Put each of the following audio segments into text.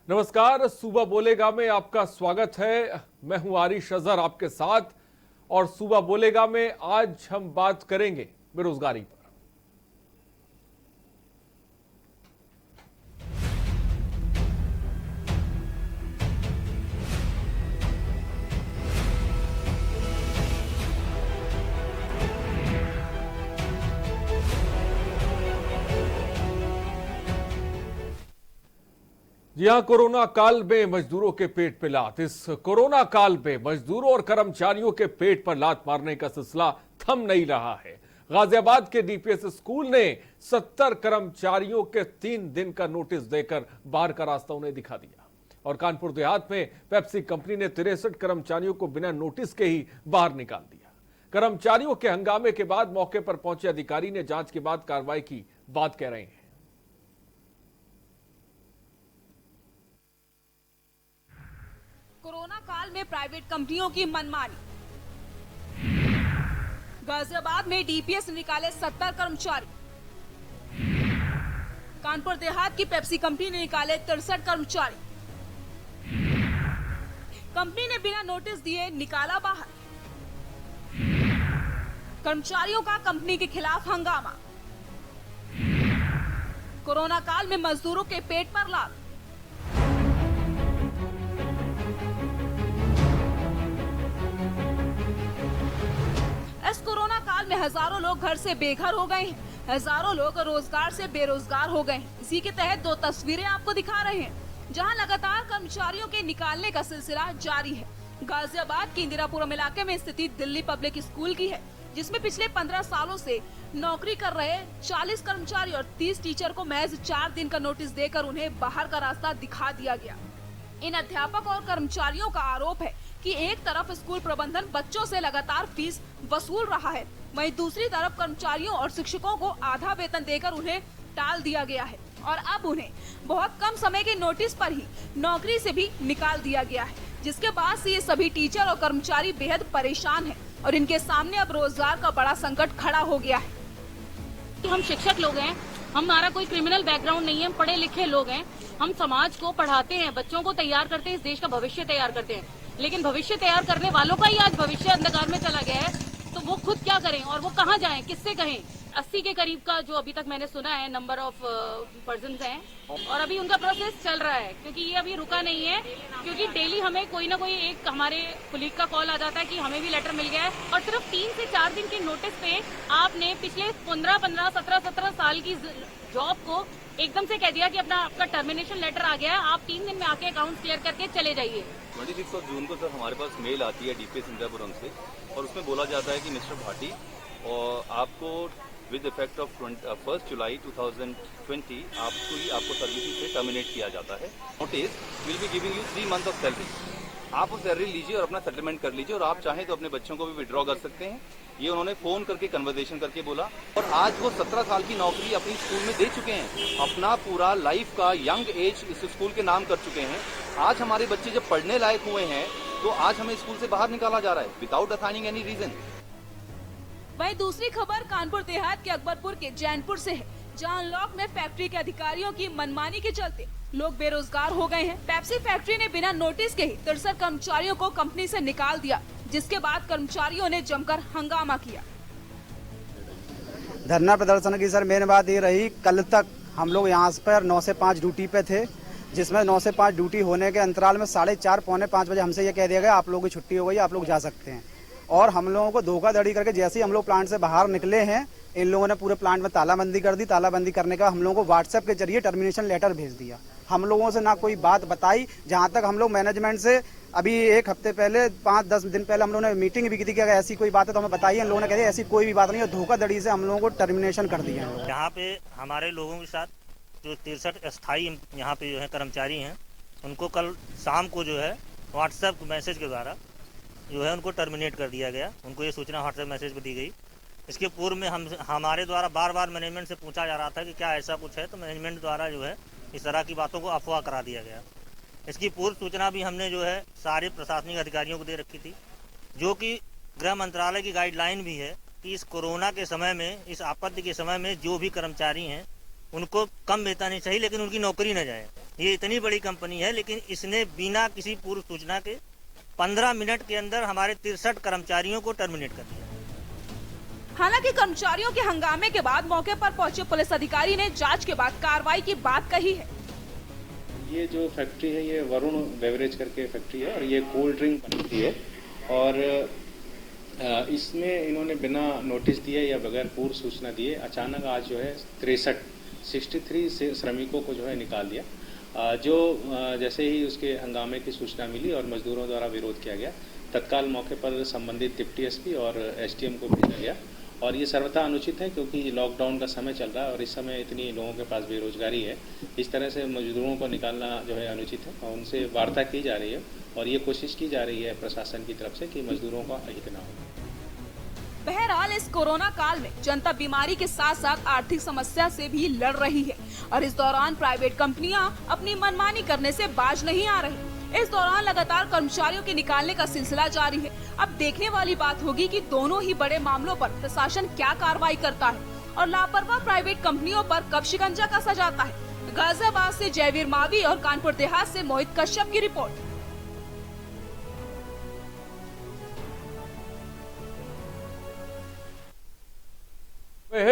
नमस्कार, सूबा बोलेगा में आपका स्वागत है। मैं हूं आरिश अजहर आपके साथ और सूबा बोलेगा में आज हम बात करेंगे बेरोजगारी पर। जी हां, कोरोना काल में मजदूरों के पेट पे लात। इस कोरोना काल में मजदूरों और कर्मचारियों के पेट पर लात मारने का सिलसिला थम नहीं रहा है। गाजियाबाद के डीपीएस स्कूल ने 70 कर्मचारियों के 3 दिन का नोटिस देकर बाहर का रास्ता उन्हें दिखा दिया। और कानपुर देहात में पेप्सी कंपनी ने 63 कर्मचारियों को बिना नोटिस के ही बाहर निकाल दिया। कर्मचारियों के हंगामे के बाद मौके पर पहुंचे अधिकारी ने जांच के बाद कार्रवाई की बात कह रहे हैं। कोरोना काल में प्राइवेट कंपनियों की मनमानी। गाजियाबाद में डीपीएस निकाले 70 कर्मचारी। कानपुर देहात की पेप्सी कंपनी ने निकाले 63 कर्मचारी। कंपनी ने बिना नोटिस दिए निकाला बाहर। कर्मचारियों का कंपनी के खिलाफ हंगामा। कोरोना काल में मजदूरों के पेट पर लात। इस कोरोना काल में हजारों लोग घर से बेघर हो गए हैं, हजारों लोग रोजगार से बेरोजगार हो गए हैं। इसी के तहत 2 तस्वीरें आपको दिखा रहे हैं, जहां लगातार कर्मचारियों के निकालने का सिलसिला जारी है। गाजियाबाद के इंदिरापुरम इलाके में स्थित दिल्ली पब्लिक स्कूल की है, जिसमें पिछले 15 सालों से नौकरी कर रहे 40 कर्मचारी और 30 टीचर को महज 4 दिन का नोटिस देकर उन्हें बाहर का रास्ता दिखा दिया गया। इन अध्यापक और कर्मचारियों का आरोप है कि एक तरफ स्कूल प्रबंधन बच्चों से लगातार फीस वसूल रहा है, वहीं दूसरी तरफ कर्मचारियों और शिक्षकों को आधा वेतन देकर उन्हें टाल दिया गया है और अब उन्हें बहुत कम समय के नोटिस पर ही नौकरी से भी निकाल दिया गया है, जिसके बाद से ये सभी टीचर और कर्मचारी बेहद परेशान हैं और इनके सामने अब रोजगार का बड़ा संकट खड़ा हो गया है। हम शिक्षक लोग हैं, हमारा कोई क्रिमिनल बैकग्राउंड नहीं है, हम पढ़े लिखे लोग हैं, हम समाज को पढ़ाते हैं, बच्चों को तैयार करते हैं, इस देश का भविष्य तैयार करते हैं। लेकिन भविष्य तैयार करने वालों का ही आज भविष्य अंधकार में चला गया है, तो वो खुद क्या करें और वो कहाँ जाएं, किससे कहें। 80 के करीब का जो अभी तक मैंने सुना है नंबर ऑफ पर्सन्स हैं और अभी उनका प्रोसेस चल रहा है, क्योंकि ये अभी रुका नहीं है। क्योंकि डेली हमें कोई ना कोई एक हमारे कुलीग का कॉल आ जाता है कि हमें भी लेटर मिल गया है और सिर्फ 3 से 4 दिन के नोटिस पे आपने पिछले 15, 17 साल की जॉब को एकदम से कह दिया कि आपका टर्मिनेशन लेटर आ गया है, आप 3 दिन में आके अकाउंट क्लियर करके चले जाइए। 26 जून को सर हमारे पास मेल आती है डीपीएस इंदिरापुरम से और उसमें बोला जाता है कि मिस्टर भाटी और आपको विद इफेक्ट ऑफ 1 जुलाई 2020 आपको सर्विसेज से टर्मिनेट किया जाता है। Notice will be giving you 3 month of salary. आप वो सैलरी लीजिए और अपना सेटलमेंट कर लीजिए और आप चाहें तो अपने बच्चों को भी विड्रॉ कर सकते हैं। ये उन्होंने फोन करके कन्वर्सेशन करके बोला और आज वो 17 साल की नौकरी अपनी स्कूल में दे चुके हैं, अपना पूरा लाइफ का यंग एज इस स्कूल के नाम कर चुके हैं। आज हमारे बच्चे जब पढ़ने लायक हुए हैं तो आज हमें स्कूल से बाहर निकाला जा रहा है विदाउट असाइनिंग एनी रीजन। वहीं दूसरी खबर कानपुर देहात के अकबरपुर के जैनपुर से है, जहां अनलॉक में फैक्ट्री के अधिकारियों की मनमानी के चलते लोग बेरोजगार हो गए हैं। पेप्सी फैक्ट्री ने बिना नोटिस के ही 63 कर्मचारियों को कंपनी से निकाल दिया, जिसके बाद कर्मचारियों ने जमकर हंगामा किया। धरना प्रदर्शन की सर मेन बात ये रही, कल तक हम लोग यहाँ पर 9 से 5 ड्यूटी पे थे, जिसमें 9 से 5 ड्यूटी होने के अंतराल में 4:30 पौने 5 बजे हमसे ये कह दिया गया आप लोगों की छुट्टी हो गई, आप लोग जा सकते हैं। और हम लोगों को धोखाधड़ी करके जैसे ही हम लोग प्लांट से बाहर निकले हैं, इन लोगों ने पूरे प्लांट में तालाबंदी कर दी। तालाबंदी करने का हम लोगों को व्हाट्सएप के जरिए टर्मिनेशन लेटर भेज दिया। हम लोगों से ना कोई बात बताई। जहां तक हम लोग मैनेजमेंट से अभी 1 हफ्ते पहले 5-10 दिन पहले हम लोगों ने मीटिंग भी की थी कि अगर ऐसी कोई बात है तो हमें बताइए। इन लोगों ने कहा ऐसी कोई भी बात नहीं है, धोखाधड़ी से हम लोगों को टर्मिनेशन कर दिया है। यहाँ पे हमारे लोगों के साथ जो 63 अस्थायी यहाँ पे जो है कर्मचारी हैं, उनको कल शाम को जो है व्हाट्सएप मैसेज के द्वारा जो है उनको टर्मिनेट कर दिया गया। उनको ये सूचना व्हाट्सएप मैसेज पर दी गई। इसके पूर्व में हमारे द्वारा बार बार मैनेजमेंट से पूछा जा रहा था कि क्या ऐसा कुछ है, तो मैनेजमेंट द्वारा जो है इस तरह की बातों को अफवाह करा दिया गया। इसकी पूर्व सूचना भी हमने जो है सारे प्रशासनिक अधिकारियों को दे रखी थी, जो कि गृह मंत्रालय की गाइडलाइन भी है कि इस कोरोना के समय में, इस आपत्ति के समय में जो भी कर्मचारी हैं उनको कम वेतन नहीं चाहिए, लेकिन उनकी नौकरी न जाए। ये इतनी बड़ी कंपनी है, लेकिन इसने बिना किसी पूर्व सूचना के 15 मिनट के अंदर हमारे 63 कर्मचारियों को टर्मिनेट कर दिया। हालांकि कर्मचारियों के हंगामे के बाद मौके पर पहुंचे पुलिस अधिकारी ने जांच के बाद कार्रवाई की बात कही है। ये जो फैक्ट्री है ये वरुण बेवरेज करके फैक्ट्री है और ये कोल्ड ड्रिंक बनती है और इसमें इन्होंने बिना नोटिस दिए या बगैर पूर्व सूचना दिए अचानक आज जो है 63 श्रमिकों को जो है निकाल दिया। जो जैसे ही उसके हंगामे की सूचना मिली और मजदूरों द्वारा विरोध किया गया, तत्काल मौके पर संबंधित डिप्टी एसपी और एसडीएम को भेजा गया और ये सर्वथा अनुचित है क्योंकि लॉकडाउन का समय चल रहा है और इस समय इतनी लोगों के पास बेरोजगारी है। इस तरह से मजदूरों को निकालना जो है अनुचित है और उनसे वार्ता की जा रही है और ये कोशिश की जा रही है प्रशासन की तरफ से कि मजदूरों का अहित न हो। बहरहाल इस कोरोना काल में जनता बीमारी के साथ साथ आर्थिक समस्या से भी लड़ रही है और इस दौरान प्राइवेट कंपनियां अपनी मनमानी करने से बाज नहीं आ रही। इस दौरान लगातार कर्मचारियों के निकालने का सिलसिला जारी है। अब देखने वाली बात होगी कि दोनों ही बड़े मामलों पर प्रशासन क्या कार्रवाई करता है और लापरवाह प्राइवेट कंपनियों पर कब शिकंजा कसा जाता है। गाजियाबाद से जयवीर मावी और कानपुर देहात से मोहित कश्यप की रिपोर्ट।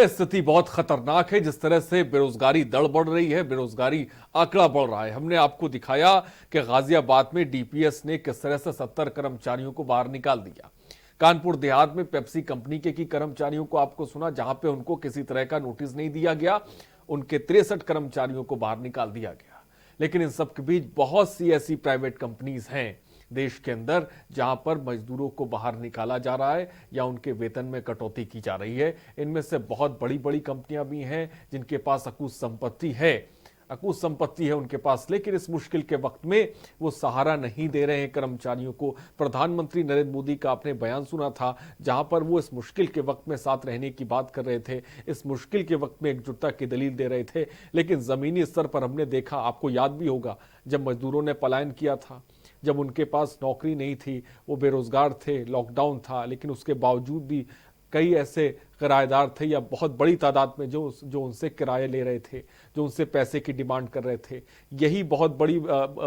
स्थिति बहुत खतरनाक है। जिस तरह से बेरोजगारी दर बढ़ रही है, बेरोजगारी आंकड़ा बढ़ रहा है। हमने आपको दिखाया कि गाजियाबाद में डीपीएस ने किस तरह से 70 कर्मचारियों को बाहर निकाल दिया। कानपुर देहात में पेप्सी कंपनी के कर्मचारियों को आपको सुना, जहां पे उनको किसी तरह का नोटिस नहीं दिया गया, उनके 63 कर्मचारियों को बाहर निकाल दिया गया। लेकिन इन सब के बीच बहुत सी ऐसी प्राइवेट कंपनीज हैं देश के अंदर जहां पर मजदूरों को बाहर निकाला जा रहा है या उनके वेतन में कटौती की जा रही है। इनमें से बहुत बड़ी बड़ी कंपनियां भी हैं जिनके पास अकूत संपत्ति है उनके पास, लेकिन इस मुश्किल के वक्त में वो सहारा नहीं दे रहे हैं कर्मचारियों को। प्रधानमंत्री नरेंद्र मोदी का आपने बयान सुना था जहां पर वो इस मुश्किल के वक्त में साथ रहने की बात कर रहे थे, इस मुश्किल के वक्त में एकजुटता की दलील दे रहे थे। लेकिन जमीनी स्तर पर हमने देखा, आपको याद भी होगा, जब मजदूरों ने पलायन किया था, जब उनके पास नौकरी नहीं थी, वो बेरोजगार थे, लॉकडाउन था, लेकिन उसके बावजूद भी कई ऐसे किराएदार थे या बहुत बड़ी तादाद में जो उनसे किराए ले रहे थे, जो उनसे पैसे की डिमांड कर रहे थे। यही बहुत बड़ी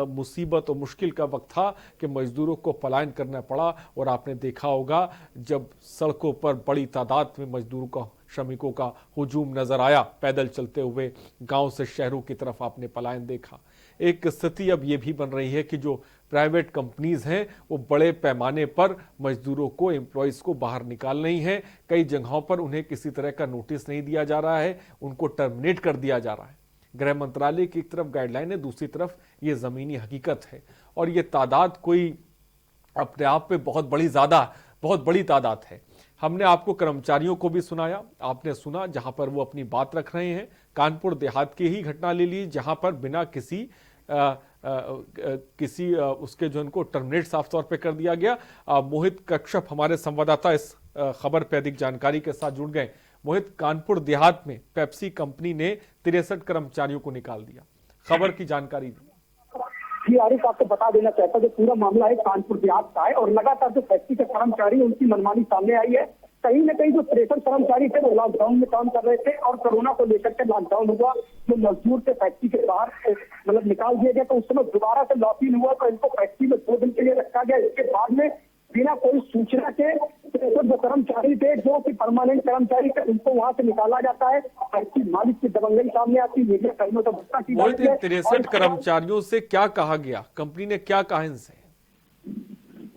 मुसीबत और मुश्किल का वक्त था कि मजदूरों को पलायन करना पड़ा। और आपने देखा होगा जब सड़कों पर बड़ी तादाद में मजदूरों का, श्रमिकों का हुजूम नजर आया, पैदल चलते हुए गांव से शहरों की तरफ आपने पलायन देखा। एक स्थिति अब ये भी बन रही है कि जो प्राइवेट कंपनीज हैं वो बड़े पैमाने पर मजदूरों को, एम्प्लॉयज को बाहर निकाल रही हैं। कई जगहों पर उन्हें किसी तरह का नोटिस नहीं दिया जा रहा है, उनको टर्मिनेट कर दिया जा रहा है। गृह मंत्रालय की एक तरफ गाइडलाइन है, दूसरी तरफ ये जमीनी हकीकत है। और ये तादाद कोई अपने आप में बहुत बड़ी तादाद है। हमने आपको कर्मचारियों को भी सुनाया, आपने सुना जहां पर वो अपनी बात रख रहे हैं। कानपुर देहात की ही घटना ले ली जहां पर बिना किसी उसके जो उनको टर्मिनेट साफ तौर पे कर दिया गया। मोहित कश्यप हमारे संवाददाता इस खबर पे अधिक जानकारी के साथ जुड़ गए। मोहित, कानपुर देहात में पेप्सी कंपनी ने 63 कर्मचारियों को निकाल दिया, खबर की जानकारी दी। आरिफ, आपको बता देना चाहता जो पूरा मामला है कानपुर देहात का है और लगातार जो फैक्ट्री के कर्मचारी उनकी मनमानी सामने आई है। कहीं न कहीं जो 63 कर्मचारी थे वो लॉकडाउन में काम कर रहे थे और कोरोना को लेकर के लॉकडाउन हुआ, जो मजदूर थे फैक्ट्री के बाहर मतलब निकाल दिए गए, तो उस समय दोबारा से लॉकडाउन हुआ तो इनको फैक्ट्री में 2 दिन के लिए रखा गया। इसके बाद में बिना कोई सूचना के 63 जो कर्मचारी थे, जो कि परमानेंट कर्मचारी थे, उनको वहां से निकाला जाता है। फैक्ट्री मालिक की दबंगई सामने आती है, मीडिया कर्मियों से घटना की जाती है। 63 कर्मचारियों से क्या कहा गया, कंपनी ने क्या कहा इनसे?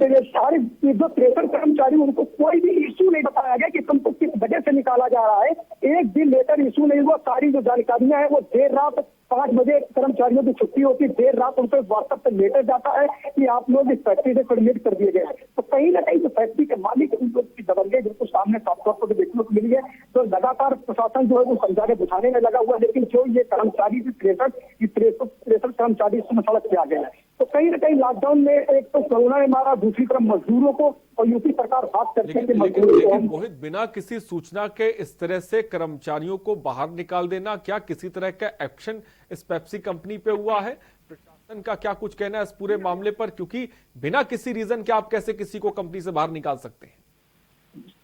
सारे जो 63 कर्मचारी, उनको कोई भी इशू नहीं बताया गया कि तुमको किस वजह से निकाला जा रहा है। एक दिन लेकर इशू नहीं हुआ। सारी जो जानकारियां हैं वो देर रात 5 बजे कर्मचारियों की छुट्टी होती है, देर रात उनको व्हाट्सएप पे लेटर जाता है कि आप लोग इस फैक्ट्री से टर्मिनेट कर दिए गए हैं। तो कहीं ना कहीं जो फैक्ट्री के मालिक की दबंगई जिनको सामने साफ तौर पर देखने को मिली है, तो लगातार प्रशासन जो है वो समझाने बुझाने में लगा हुआ है। लेकिन जो ये कर्मचारी 63 कर्मचारी इस समय सड़क पे आ गए हैं। तो कहीं ना कहीं लॉकडाउन में एक तो कोरोना ने मारा, दूसरी तरफ मजदूरों को, और यूपी सरकार बात करते हैं कि लेकिन मोहित, बिना किसी सूचना के इस तरह से कर्मचारियों को बाहर निकाल देना, क्या किसी तरह का एक्शन इस पेप्सी कंपनी पे हुआ है? प्रशासन का क्या कुछ कहना है इस पूरे मामले पर? क्योंकि बिना किसी रीजन के आप कैसे किसी को कंपनी से बाहर निकाल सकते हैं?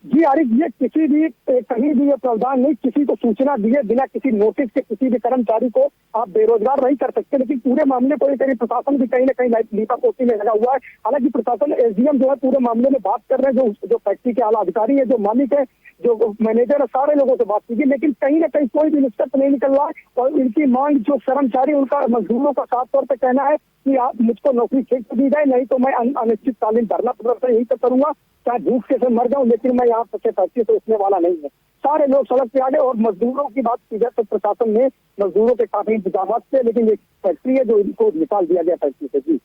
जी आरिफ, ये किसी भी कहीं भी ये प्रावधान नहीं, किसी को सूचना दिए बिना किसी नोटिस के किसी भी कर्मचारी को आप बेरोजगार नहीं कर सकते। लेकिन पूरे मामले को लेकर प्रशासन भी कहीं ना कहीं लीपापोती में लगा हुआ है। हालांकि प्रशासन एसडीएम जो है पूरे मामले में बात कर रहे हैं, जो फैक्ट्री के आला अधिकारी है, जो मालिक है, जो मैनेजर है, सारे लोगों से बात कीजिए, लेकिन कहीं ना कहीं कोई भी निष्कर्ष नहीं निकल रहा है। और इनकी मांग जो कर्मचारी उनका मजदूरों का साफ तौर पर कहना है कि आप मुझको नौकरी ठीक से दी जाए, नहीं तो मैं अनिश्चितकालीन धरना प्रदर्शन यही तक करूंगा, चाहे भूख से मर जाऊं, लेकिन मैं यहाँ से फैक्ट्री से उठने वाला नहीं है। सारे लोग सड़क पे आ गए। और मजदूरों की बात की जाए तो प्रशासन ने मजदूरों के काफी इंतजाम थे, लेकिन ये फैक्ट्री है जो इनको निकाल दिया गया फैक्ट्री से। जी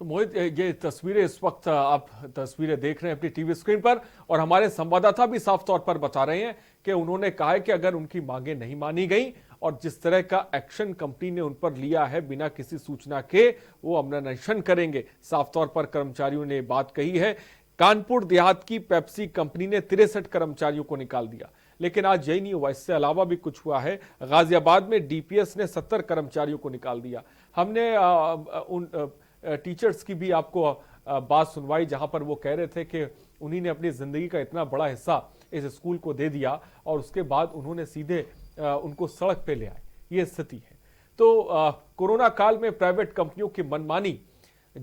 तो मोहित, ये तस्वीरें इस वक्त आप तस्वीरें देख रहे हैं अपनी टीवी स्क्रीन पर, और हमारे संवाददाता भी साफ तौर पर बता रहे हैं कि उन्होंने कहा है कि अगर उनकी मांगे नहीं मानी गई और जिस तरह का एक्शन कंपनी ने उन पर लिया है बिना किसी सूचना के, वो अमरनाशन करेंगे। साफ तौर पर कर्मचारियों ने बात कही है। कानपुर देहात की पेप्सी कंपनी ने 63 कर्मचारियों को निकाल दिया, लेकिन आज यही नहीं हुआ, इससे अलावा भी कुछ हुआ है। गाजियाबाद में डीपीएस ने 70 कर्मचारियों को निकाल दिया। हमने उन टीचर्स की भी आपको बात सुनवाई, जहां पर वो कह रहे थे कि उन्हीं ने अपनी जिंदगी का इतना बड़ा हिस्सा इस स्कूल को दे दिया और उसके बाद उन्होंने सीधे उनको सड़क पे ले आए। ये स्थिति है। तो कोरोना काल में प्राइवेट कंपनियों की मनमानी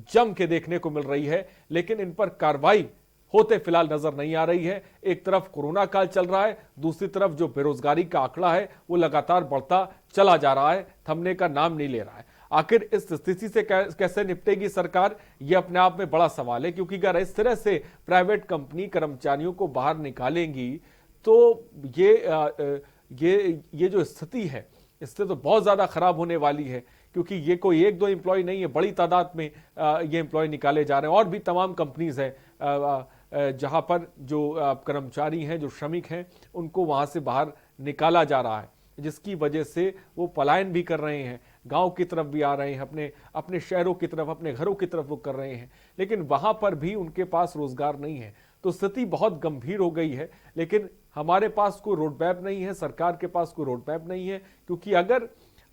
जम के देखने को मिल रही है, लेकिन इन पर कार्रवाई होते फिलहाल नजर नहीं आ रही है। एक तरफ कोरोना काल चल रहा है, दूसरी तरफ जो बेरोजगारी का आंकड़ा है वो लगातार बढ़ता चला जा रहा है, थमने का नाम नहीं ले रहा है। आखिर इस स्थिति से कैसे निपटेगी सरकार, ये अपने आप में बड़ा सवाल है, क्योंकि अगर इस तरह से प्राइवेट कंपनी कर्मचारियों को बाहर निकालेंगी तो ये जो स्थिति है इससे तो बहुत ज्यादा खराब होने वाली है, क्योंकि ये कोई एक दो एम्प्लॉय नहीं है, बड़ी तादाद में ये एम्प्लॉय निकाले जा रहे हैं। और भी तमाम कंपनीज हैं जहां पर जो कर्मचारी हैं, जो श्रमिक हैं, उनको वहां से बाहर निकाला जा रहा है, जिसकी वजह से वो पलायन भी कर रहे हैं, गांव की तरफ भी आ रहे हैं, अपने शहरों की तरफ, अपने घरों की तरफ वो कर रहे हैं, लेकिन वहां पर भी उनके पास रोजगार नहीं है। तो स्थिति बहुत गंभीर हो गई है, लेकिन हमारे पास कोई रोड मैप नहीं है, सरकार के पास कोई रोड मैप नहीं है, क्योंकि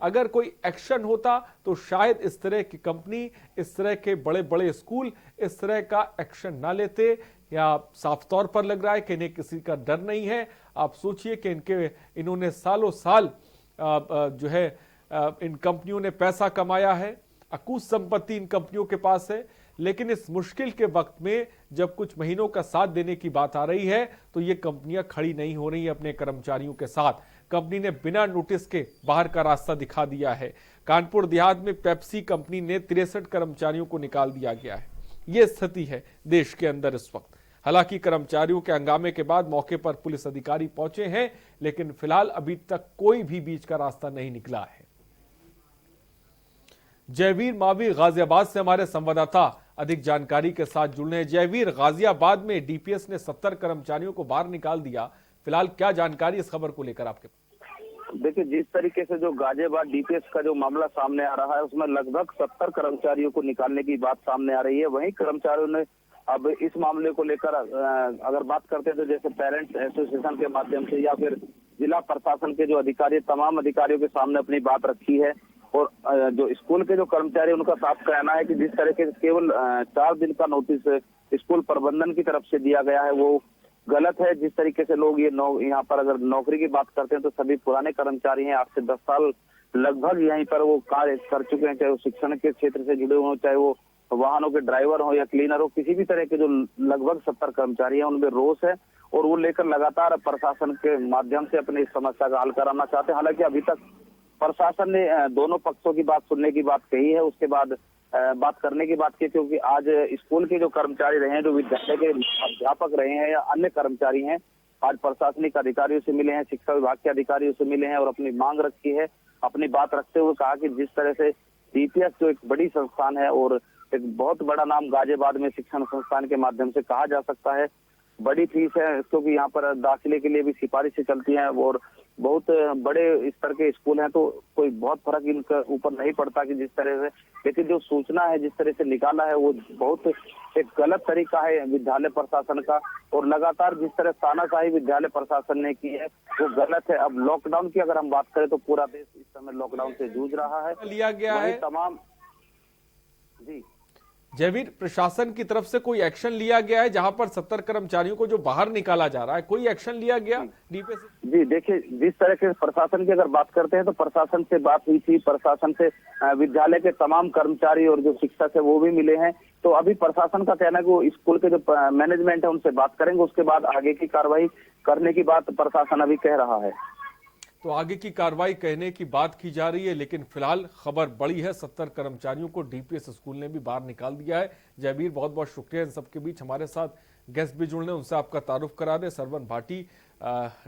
अगर कोई एक्शन होता तो शायद इस तरह की कंपनी, इस तरह के बड़े बड़े स्कूल इस तरह का एक्शन ना लेते। या साफ तौर पर लग रहा है कि इन्हें किसी का डर नहीं है। आप सोचिए कि इन्होंने सालों साल जो है इन कंपनियों ने पैसा कमाया है, अकूत संपत्ति इन कंपनियों के पास है, लेकिन इस मुश्किल के वक्त में जब कुछ महीनों का साथ देने की बात आ रही है तो ये कंपनियां खड़ी नहीं हो रही है अपने कर्मचारियों के साथ। कंपनी ने बिना नोटिस के बाहर का रास्ता दिखा दिया है। कानपुर देहात में पेप्सी कंपनी ने 63 कर्मचारियों को निकाल दिया गया है। ये स्थिति है देश के अंदर इस वक्त। हालांकि कर्मचारियों के हंगामे के बाद मौके पर पुलिस अधिकारी पहुंचे हैं, लेकिन फिलहाल अभी तक कोई भी बीच का रास्ता नहीं निकला है। जयवीर मावी गाजियाबाद से हमारे संवाददाता अधिक जानकारी के साथ जुड़े हैं। जयवीर, गाजियाबाद में डीपीएस ने 70 कर्मचारियों को बाहर निकाल दिया, फिलहाल क्या जानकारी इस खबर को लेकर आपके पास? देखिए, जिस तरीके से जो गाजियाबाद डीपीएस का जो मामला सामने आ रहा है उसमें लगभग 70 कर्मचारियों को निकालने की बात सामने आ रही है। वहीं कर्मचारियों ने अब इस मामले को लेकर अगर बात करते हैं तो जैसे पेरेंट्स एसोसिएशन के माध्यम से या फिर जिला प्रशासन के जो अधिकारी, तमाम अधिकारियों के सामने अपनी बात रखी है। और जो स्कूल के जो कर्मचारी उनका साफ कहना है कि जिस तरीके से केवल 4 दिन का नोटिस स्कूल प्रबंधन की तरफ से दिया गया है वो गलत है। जिस तरीके से लोग यहाँ पर अगर नौकरी की बात करते हैं तो सभी पुराने कर्मचारी हैं, आज से 10 साल लगभग यहीं पर वो कार्य कर चुके हैं, चाहे वो शिक्षण के क्षेत्र से जुड़े हों, चाहे वो वाहनों के ड्राइवर हो या क्लीनर हो, किसी भी तरह के जो लगभग 70 कर्मचारी हैं उनमें रोष है और वो लेकर लगातार प्रशासन के माध्यम से अपनी समस्या का हल कराना चाहते हैं। हालांकि अभी तक प्रशासन ने दोनों पक्षों की बात सुनने की बात कही है, उसके बाद बात करने की बात की, क्योंकि आज स्कूल के जो कर्मचारी रहे हैं, जो विद्यालय के अध्यापक रहे हैं या अन्य कर्मचारी हैं, आज प्रशासनिक अधिकारियों से मिले हैं, शिक्षा विभाग के अधिकारियों से मिले हैं और अपनी मांग रखी है। अपनी बात रखते हुए कहा कि जिस तरह से डीपीएस जो एक बड़ी संस्थान है और एक बहुत बड़ा नाम गाजियाबाद में शिक्षण संस्थान के माध्यम से कहा जा सकता है, बड़ी फीस है क्योंकि यहाँ पर दाखिले के लिए भी सिफारिशें चलती हैं और बहुत बड़े स्तर के स्कूल हैं, तो कोई बहुत फर्क इनके ऊपर नहीं पड़ता कि जिस तरह से, लेकिन जो सूचना है जिस तरह से निकाला है वो बहुत एक गलत तरीका है विद्यालय प्रशासन का। और लगातार जिस तरह तानाशाही विद्यालय प्रशासन ने की है वो गलत है। अब लॉकडाउन की अगर हम बात करें तो पूरा देश इस समय लॉकडाउन से जूझ रहा है, लिया गया है तमाम। जी जयवीर, प्रशासन की तरफ से कोई एक्शन लिया गया है जहां पर 70 कर्मचारियों को जो बाहर निकाला जा रहा है, कोई एक्शन लिया गया डीपीएस? जी देखिए, जिस तरह के प्रशासन की अगर बात करते हैं तो प्रशासन से बात हुई थी, प्रशासन से विद्यालय के तमाम कर्मचारी और जो शिक्षक है वो भी मिले हैं। तो अभी प्रशासन का कहना है कि वो स्कूल के जो मैनेजमेंट है उनसे बात करेंगे, उसके बाद आगे की कार्रवाई करने की बात प्रशासन अभी कह रहा है। तो आगे की कार्रवाई कहने की बात की जा रही है, लेकिन फिलहाल खबर बड़ी है, 70 कर्मचारियों को डीपीएस स्कूल ने भी बाहर निकाल दिया है। जयवीर, बहुत बहुत शुक्रिया इन सबके बीच हमारे साथ गेस्ट भी जुड़ने, उनसे आपका तारुफ करा दें। सरवन भाटी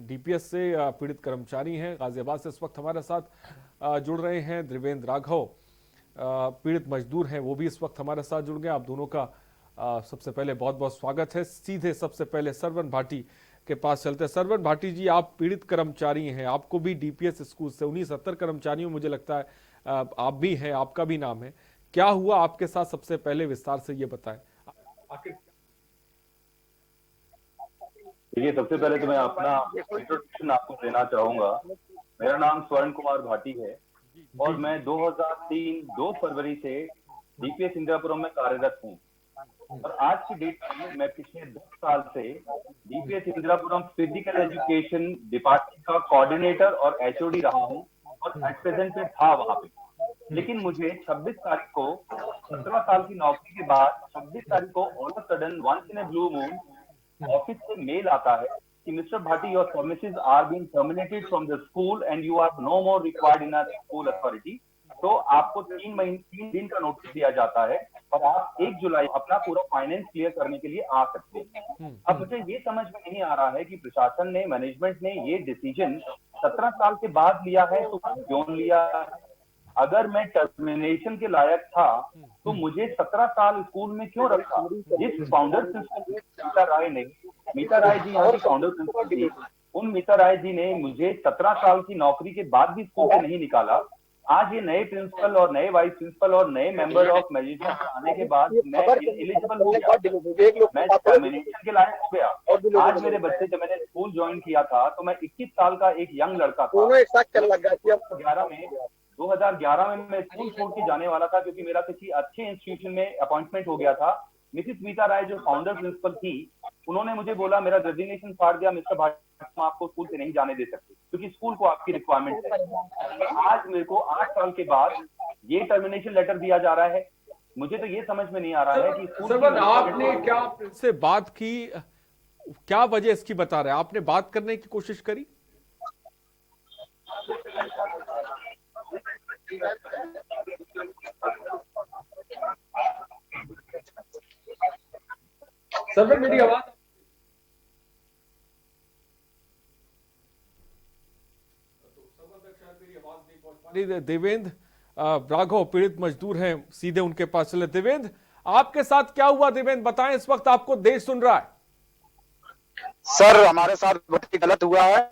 डीपीएस से पीड़ित कर्मचारी हैं, गाजियाबाद से इस वक्त हमारे साथ जुड़ रहे हैं। देवेंद्र राघव पीड़ित मजदूर हैं, वो भी इस वक्त हमारे साथ जुड़ गए। आप दोनों का सबसे पहले बहुत बहुत स्वागत है। सीधे सबसे पहले सरवन भाटी के पास चलते हैं। सरवन भाटी जी, आप पीड़ित कर्मचारी हैं, आपको भी डीपीएस स्कूल से 70 कर्मचारियों, मुझे लगता है आप भी हैं, आपका भी नाम है। क्या हुआ आपके साथ, सबसे पहले विस्तार से ये बताएं। देखिए, सबसे पहले तो मैं अपना इंट्रोडक्शन आपको देना चाहूंगा। मेरा नाम स्वर्ण कुमार भाटी है और मैं 2003 2 फरवरी से डीपीएस इंदिरापुरम में कार्यरत हूँ और आज की डेट में मैं पिछले 10 साल से DPS Indirapuram physical education department का कोऑर्डिनेटर और एचओडी रहा हूँ और एट प्रेजेंट में था वहां पे। लेकिन मुझे 26 तारीख को 17 साल की नौकरी के बाद 26 तारीख को all of sudden once in a blue moon office से मेल आता है कि mister Bhati, your services are being terminated from the school and you are no more required in a school authority. तो आपको 3 दिन का नोटिस दिया जाता है और आप 1 जुलाई अपना पूरा फाइनेंस क्लियर करने के लिए आ सकते हैं। अब मुझे ये समझ में नहीं आ रहा है कि प्रशासन ने, मैनेजमेंट ने ये डिसीजन 17 साल के बाद लिया है तो क्यों लिया है? अगर मैं टर्मिनेशन के लायक था तो मुझे 17 साल स्कूल में क्यों रखा? जिस फाउंडर प्रिंसिपल मीता राय जी यहाँ की फाउंडर प्रिंसिपल थी, उन मीता राय जी ने मुझे 17 साल की नौकरी के बाद भी स्कूल से नहीं निकाला। आज ये नए प्रिंसिपल और नए वाइस प्रिंसिपल और नए मेंबर ऑफ मैनेजमेंट आने के बाद मैं एलिजिबल हो गया, मैं टर्मिनेशन के लायक हो गया। आज मेरे बच्चे, जब मैंने स्कूल ज्वाइन किया था तो मैं 21 साल का एक यंग लड़का था। 2011 में मैं स्कूल छोड़ के जाने वाला था क्योंकि मेरा किसी अच्छे इंस्टीट्यूशन में अपॉइंटमेंट हो गया था। मिसिस मीता राय जो फाउंडर प्रिंसिपल थी, उन्होंने मुझे बोला, मेरा रेजिग्नेशन फाड़ दिया, मिस्टर भाटी हम आपको स्कूल से नहीं जाने दे सकते क्योंकि स्कूल को आपकी रिक्वायरमेंट है। आज मेरे को 8 साल के बाद ये टर्मिनेशन लेटर दिया जा रहा है। मुझे तो ये समझ में नहीं आ रहा है कि स्कूल आपने क्या से बात की, क्या वजह इसकी बता रहे हैं? आपने बात करने की कोशिश करी? सर मेरी आवाज देवेंद्र राघव पीड़ित मजदूर हैं, सीधे उनके पास चले। देवेंद्र, आपके साथ क्या हुआ? देवेंद्र बताएं, इस वक्त आपको देश सुन रहा है। सर, हमारे साथ बहुत ही गलत हुआ है।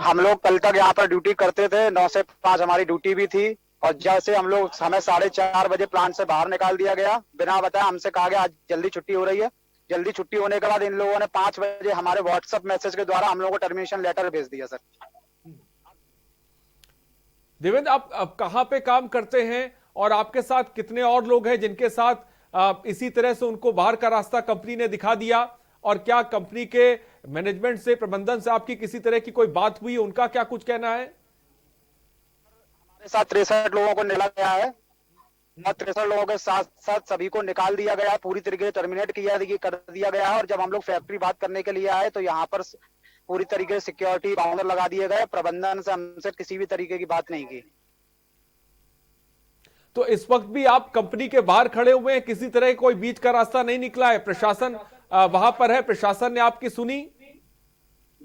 हम लोग कल तक यहाँ पर ड्यूटी करते थे, 9 से 5 हमारी ड्यूटी भी थी और जैसे हमें 4:30 बजे प्लांट से बाहर निकाल दिया गया बिना बताया। हमसे कहा गया आज जल्दी छुट्टी हो रही है। जल्दी छुट्टी होने के बाद इन लोगों ने 5 बजे हमारे व्हाट्सएप मैसेज के द्वारा हम लोगों को टर्मिनेशन लेटर भेज दिया। सर देवेंद्र, आप कहाँ पे काम करते हैं और आपके साथ कितने और लोग हैं जिनके साथ इसी तरह से उनको बाहर का रास्ता कंपनी ने दिखा दिया? और क्या कंपनी के मैनेजमेंट से, प्रबंधन से आपकी किसी तरह की कोई बात हुई? उनका क्या कुछ कहना है? हमारे साथ 63 लोगों को निकाला गया है और 63 लोगों के साथ साथ सभी को निकाल दिया गया है, पूरी तरीके से टर्मिनेट कर दिया गया है। और जब हम लोग फैक्ट्री बात करने के लिए आए तो यहाँ पर पूरी तरीके से सिक्योरिटी बाउंडर लगा दिए गए। प्रबंधन से हमसे किसी भी तरीके की बात नहीं की। तो इस वक्त भी आप कंपनी के बाहर खड़े हुए हैं, किसी तरह कोई बीच का रास्ता नहीं निकला है? प्रशासन वहां पर है, प्रशासन ने आपकी सुनी?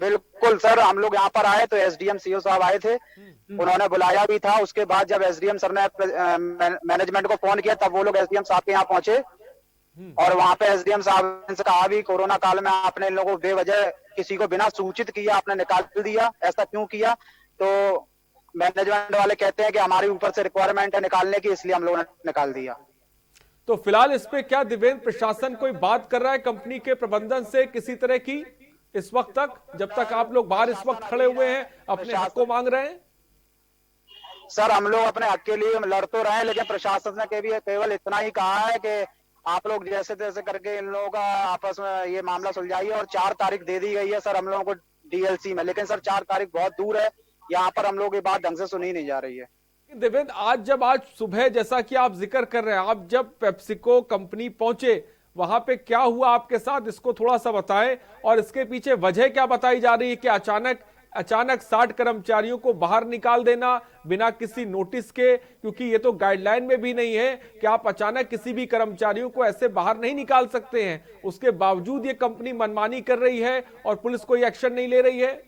बिल्कुल सर, हम लोग यहाँ पर आए तो एसडीएम सीओ साहब आए थे, उन्होंने बुलाया भी था। उसके बाद जब एसडीएम सर ने मैनेजमेंट को फोन किया तब वो लोग एसडीएम साहब के यहाँ पहुंचे और वहां पे एसडीएम साहब ने कहा भी कोरोना काल में आपने इन लोगों को बेवजह किसी को बिना सूचित किया आपने निकाल दिया, ऐसा क्यों किया? तो मैनेजमेंट वाले कहते हैं कि हमारे ऊपर से रिक्वायरमेंट है निकालने की, इसलिए हम लोगों ने निकाल दिया। तो फिलहाल इस पे क्या देवेंद्र, प्रशासन कोई बात कर रहा है कंपनी के प्रबंधन से किसी तरह की इस वक्त तक, जब तक आप लोग बाहर इस वक्त खड़े हुए हैं, अपने हक को मांग रहे हैं? सर, हम लोग अपने हक के लिए लड़ तो रहे हैं, लेकिन प्रशासन ने केवल इतना ही कहा है कि आप लोग जैसे तैसे करके इन लोगों का आपस में ये मामला सुलझाइए। और 4 तारीख दे दी गई है सर हम लोगों को डीएलसी में, लेकिन सर 4 तारीख बहुत दूर है, यहाँ पर हम लोग की बात ढंग से सुनी नहीं जा रही है। देवेंद्र, आज सुबह जैसा कि आप जिक्र कर रहे हैं, आप जब पेप्सिको कंपनी पहुंचे वहां पे क्या हुआ आपके साथ, इसको थोड़ा सा बताएं। और इसके पीछे वजह क्या बताई जा रही है कि अचानक 60 कर्मचारियों को बाहर निकाल देना बिना किसी नोटिस के, क्योंकि ये तो गाइडलाइन में भी नहीं है कि आप अचानक किसी भी कर्मचारियों को ऐसे बाहर नहीं निकाल सकते हैं। उसके बावजूद ये कंपनी मनमानी कर रही है और पुलिस कोई एक्शन नहीं ले रही है।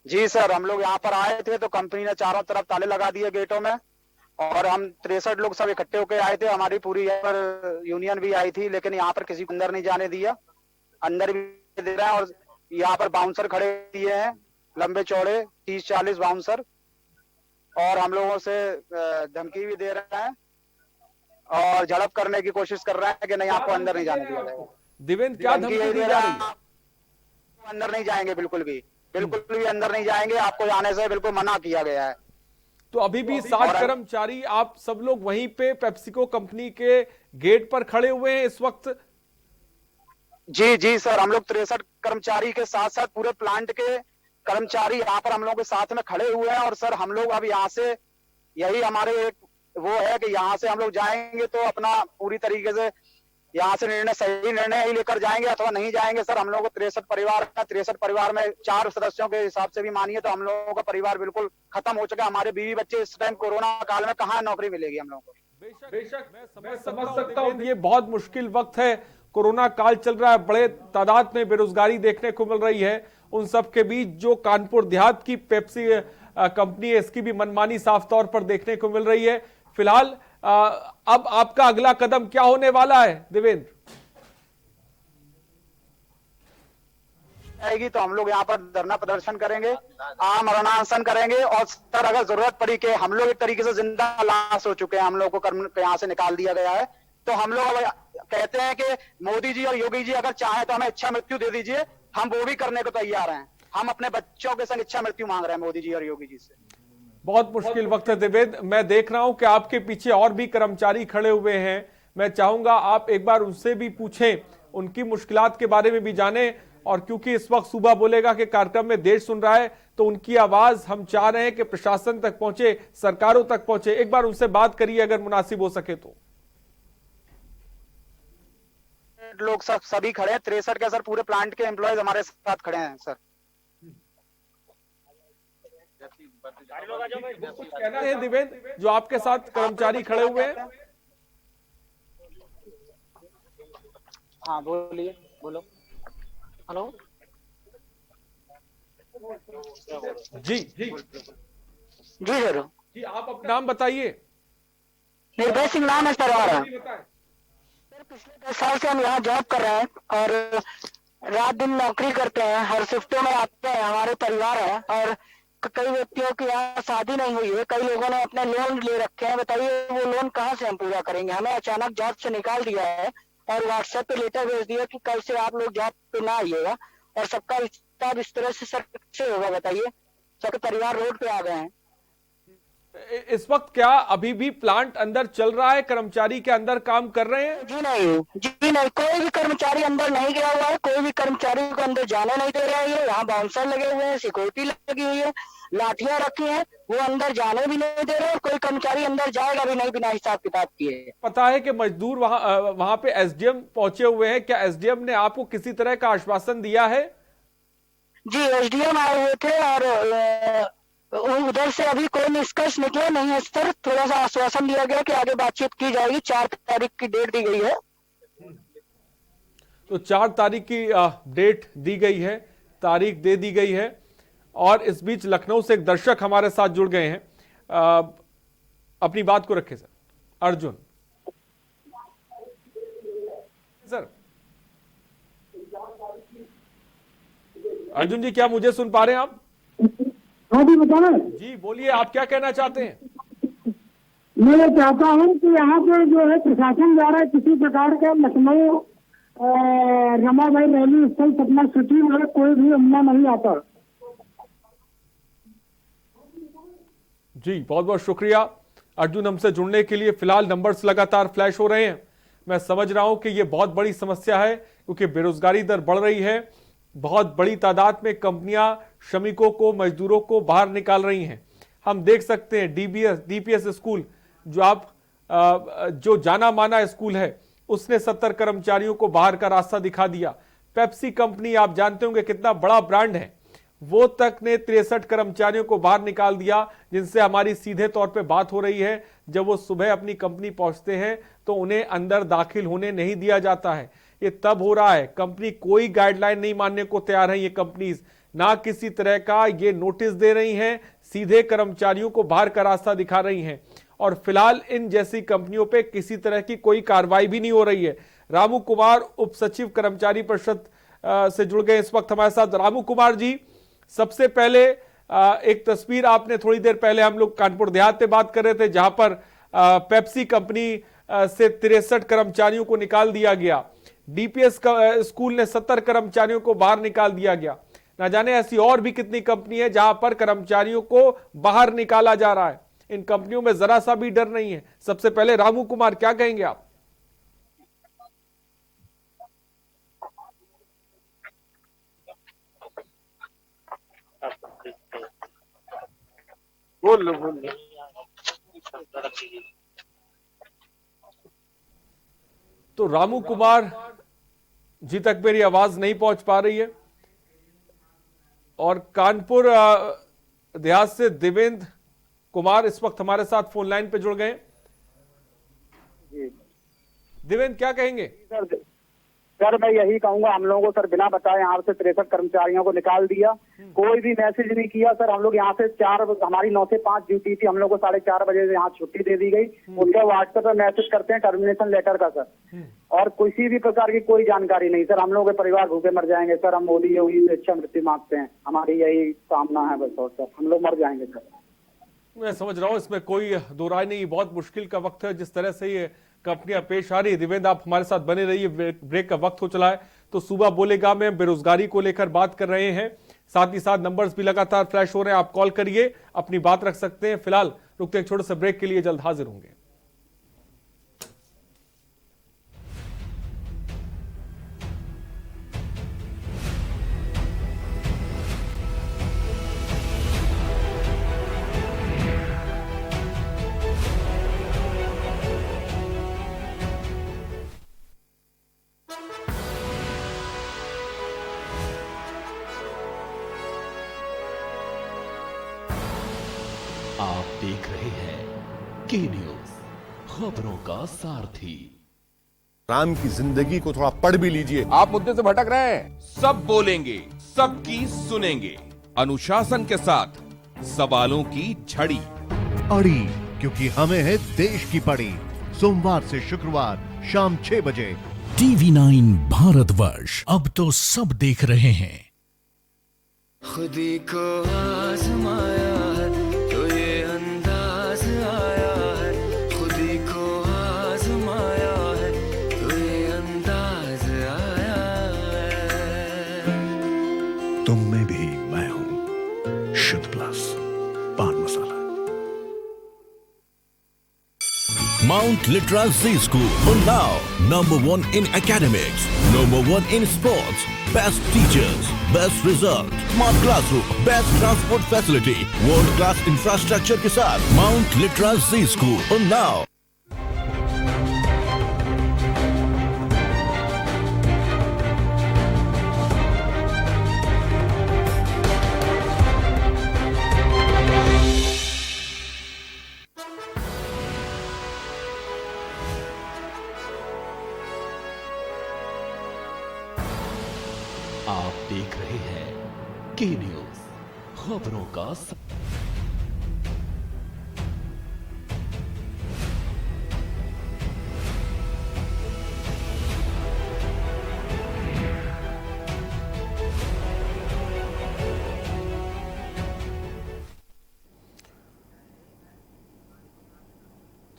जी सर, हम लोग यहाँ पर आए थे तो कंपनी ने चारों तरफ ताले लगा दिए गेटों में, और हम 63 लोग सब इकट्ठे होकर आए थे। हमारी पूरी यहाँ पर यूनियन भी आई थी, लेकिन यहाँ पर किसी को अंदर नहीं जाने दिया। अंदर भी दे रहा है, और यहाँ पर बाउंसर खड़े दिए हैं, लंबे चौड़े 30-40 बाउंसर, और हम लोगों से धमकी भी दे रहे हैं और झड़प करने की कोशिश कर रहे हैं कि नहीं आपको अंदर नहीं जाने दिया जाएगा। देवेंद्र, क्या धमकी दी जा रही है? अंदर नहीं जाएंगे, बिल्कुल भी अंदर नहीं जाएंगे, आपको जाने से बिल्कुल मना किया गया है। तो अभी भी 60 कर्मचारी आप सब लोग वहीं पे पेप्सिको कंपनी के गेट पर खड़े हुए हैं इस वक्त? जी सर, हम लोग 63 कर्मचारी के साथ साथ पूरे प्लांट के कर्मचारी यहाँ पर हम लोग के साथ में खड़े हुए हैं। और सर हम लोग अब यहाँ से, यही हमारे एक वो है कि यहाँ से हम लोग जाएंगे तो अपना पूरी तरीके से यहाँ से सही निर्णय ही लेकर जाएंगे, अथवा नहीं जाएंगे। सर हम लोग को 63 परिवार है, 63 परिवार में 4 सदस्यों के हिसाब से भी मानिए तो हम लोगों का परिवार बिल्कुल खत्म हो चुका है। हमारे बीवी बच्चे इस टाइम कोरोना काल में कहाँ नौकरी मिलेगी हम लोगों को? बेशक मैं समझ सकता हूँ, ये बहुत मुश्किल वक्त है, कोरोना काल चल रहा है, बड़े तादाद में बेरोजगारी देखने को मिल रही है। उन सब के बीच जो कानपुर देहात की पेप्सी कंपनी है, इसकी भी मनमानी साफ तौर पर देखने को मिल रही है। फिलहाल अब आपका अगला कदम क्या होने वाला है देवेंद्र? आएगी तो हम लोग यहाँ पर धरना प्रदर्शन करेंगे, आमरण करेंगे। और सर अगर जरूरत पड़ी कि हम लोग एक तरीके से जिंदा लाश हो चुके हैं, हम लोग को यहाँ से निकाल दिया गया है, तो हम लोग कहते हैं कि मोदी जी और योगी जी अगर चाहे तो हमें इच्छा मृत्यु दे दीजिए, हम वो भी करने को तैयार हैं। हम अपने बच्चों के संग इच्छा मृत्यु मांग रहे हैं मोदी जी और योगी जी से। बहुत मुश्किल वक्त है देवेंद्र, मैं देख रहा हूं कि आपके पीछे और भी कर्मचारी खड़े हुए हैं। मैं चाहूंगा आप एक बार उनसे भी पूछें, उनकी मुश्किलात के बारे में भी जानें। और क्योंकि इस वक्त सुबह बोलेगा कि कार्यक्रम में देश सुन रहा है, तो उनकी आवाज हम चाह रहे हैं कि प्रशासन तक पहुंचे, सरकारों तक पहुंचे। एक बार उनसे बात करिए अगर मुनासिब हो सके तो। लोग सभी खड़े हैं, 63 के सर पूरे प्लांट के एम्प्लॉयज हमारे साथ खड़े हैं सर। कुछ कहना है देवेंद्र, जो आपके साथ कर्मचारी खड़े हुए हैं? हाँ बोलिए, बोलो। हेलो जी सर जी, आप अपना नाम बताइए। निर्भय सिंह नाम है सर हमारा। सर पिछले 10 साल से हम यहाँ जॉब कर रहे हैं और रात दिन नौकरी करते हैं, हर शिफ्टों में आते हैं, हमारे परिवार है। और कई व्यक्तियों की यहाँ शादी नहीं हुई है, कई लोगों ने अपने लोन ले रखे हैं। बताइए वो लोन कहाँ से हम पूरा करेंगे? हमें अचानक जॉब से निकाल दिया है और व्हाट्सएप पे लेटर भेज दिया कि कल से आप लोग जॉब पे ना आइएगा। और सबका हिसाब इस तरह से सर कैसे होगा बताइए? सबके परिवार रोड पे आ गए हैं। इस वक्त क्या अभी भी प्लांट अंदर चल रहा है? कर्मचारी के अंदर काम कर रहे हैं? जी नहीं, कोई भी कर्मचारी अंदर नहीं गया हुआ है, कोई भी कर्मचारी को अंदर जाने नहीं दे रहा है। यहाँ बाउंसर लगे हुए हैं, सिक्योरिटी लगी हुई है, लाठियां रखी हैं, वो अंदर जाने भी नहीं दे रहे और कोई कर्मचारी अंदर जाएगा भी नहीं बिना हिसाब किताब किए। पता है कि मजदूर वहां पे एसडीएम पहुंचे हुए हैं, क्या एसडीएम ने आपको किसी तरह का आश्वासन दिया है? जी एसडीएम आए हुए थे और उधर से अभी कोई निष्कर्ष निकला नहीं है सर। थोड़ा सा आश्वासन दिया गया कि आगे बातचीत की जाएगी, 4 तारीख की डेट दी गई है। तो 4 तारीख की डेट दी गई है, तारीख दे दी गई है। और इस बीच लखनऊ से एक दर्शक हमारे साथ जुड़ गए हैं, अपनी बात को रखें सर। अर्जुन सर, अर्जुन जी क्या मुझे सुन पा रहे हैं आप? हाँ जी बताना जी बोलिए, आप क्या कहना चाहते हैं? मैं ये चाहता हूँ कि यहाँ पे जो है प्रशासन द्वारा किसी प्रकार का लखनऊ रमाबाई रैली स्थल सपना सिटी में कोई भी हमला नहीं आता। जी बहुत बहुत शुक्रिया अर्जुन हमसे जुड़ने के लिए। फिलहाल नंबर्स लगातार फ्लैश हो रहे हैं, मैं समझ रहा हूं कि यह बहुत बड़ी समस्या है, क्योंकि बेरोजगारी दर बढ़ रही है। बहुत बड़ी तादाद में कंपनियां श्रमिकों को, मजदूरों को बाहर निकाल रही हैं। हम देख सकते हैं डीपीएस स्कूल, जो जाना माना स्कूल है, उसने 70 कर्मचारियों को बाहर का रास्ता दिखा दिया। पेप्सी कंपनी, आप जानते होंगे कितना बड़ा ब्रांड है, वो तक ने 63 कर्मचारियों को बाहर निकाल दिया, जिनसे हमारी सीधे तौर पे बात हो रही है। जब वो सुबह अपनी कंपनी पहुंचते हैं तो उन्हें अंदर दाखिल होने नहीं दिया जाता है। ये तब हो रहा है, कंपनी कोई गाइडलाइन नहीं मानने को तैयार है। ये कंपनीज ना किसी तरह का ये नोटिस दे रही हैं, सीधे कर्मचारियों को बाहर का रास्ता दिखा रही हैं। और फिलहाल इन जैसी कंपनियों पे किसी तरह की कोई कार्रवाई भी नहीं हो रही है। रामू कुमार, उप सचिव कर्मचारी परिषद से जुड़ गए इस वक्त हमारे साथ। रामू कुमार जी, सबसे पहले एक तस्वीर आपने थोड़ी देर पहले, हम लोग कानपुर देहात पे बात कर रहे थे, जहां पर पेप्सी कंपनी से 63 कर्मचारियों को निकाल दिया गया। डीपीएस स्कूल ने 70 कर्मचारियों को बाहर निकाल दिया गया। ना जाने ऐसी और भी कितनी कंपनी है जहां पर कर्मचारियों को बाहर निकाला जा रहा है। इन कंपनियों में जरा सा भी डर नहीं है। सबसे पहले रामू कुमार, क्या कहेंगे आप? बोल तो रामू कुमार जी तक मेरी आवाज नहीं पहुंच पा रही है। और कानपुर देहात से देवेंद्र कुमार इस वक्त हमारे साथ फोन लाइन पे जुड़ गए। देवेंद्र, क्या कहेंगे? सर मैं यही कहूंगा, हम लोगों को सर बिना बताए यहाँ से 63 कर्मचारियों को निकाल दिया। कोई भी मैसेज नहीं किया सर। हम लोग यहाँ से हमारी 9 से 5 ड्यूटी थी, हम लोग को 4:30 बजे से यहाँ छुट्टी दे दी गई। उनके व्हाट्सएप पर मैसेज करते हैं टर्मिनेशन लेटर का सर, और किसी भी प्रकार की कोई जानकारी नहीं सर। हम लोग के परिवार भूखे मर जाएंगे सर। हम मोदी योगी से अच्छा मृत्यु मांगते हैं, हमारी यही कामना है बस। और सर हम लोग मर जाएंगे सर। मैं समझ रहा हूं, इसमें कोई दो राय नहीं। बहुत मुश्किल का वक्त है जिस तरह से ये कंपनियां पेश आ रही है। देवेंद्र, आप हमारे साथ बने रहिए, ब्रेक का वक्त हो चला है। तो सुबह बोलेगा में बेरोजगारी को लेकर बात कर रहे हैं, साथ ही साथ नंबर्स भी लगातार फ्लैश हो रहे हैं। आप कॉल करिए, अपनी बात रख सकते हैं। फिलहाल रुकते एक छोटे से ब्रेक के लिए, जल्द हाजिर होंगे। आप देख रहे हैं के न्यूज, खबरों का सारथी। राम की जिंदगी को थोड़ा पढ़ भी लीजिए। आप मुद्दे से भटक रहे हैं। सब बोलेंगे, सबकी सुनेंगे, अनुशासन के साथ, सवालों की झड़ी अड़ी, क्योंकि हमें है देश की पड़ी। सोमवार से शुक्रवार शाम 6 बजे TV9 भारतवर्ष, अब तो सब देख रहे हैं। खुदी को आजमाया है तो ये अंदाज आया है, खुदी को आजमाया है तो ये अंदाज आया है। तुम में भी मैं हूं, शुद्ध प्लस पान मसाला। Mount Litra Z School, Unnao, #1 in academics, #1 in sports, best teachers, best result, smart classroom, best transport facility, world class infrastructure के साथ Mount Litra Z School, Unnao। आप देख रहे हैं के न्यूज, खबरों का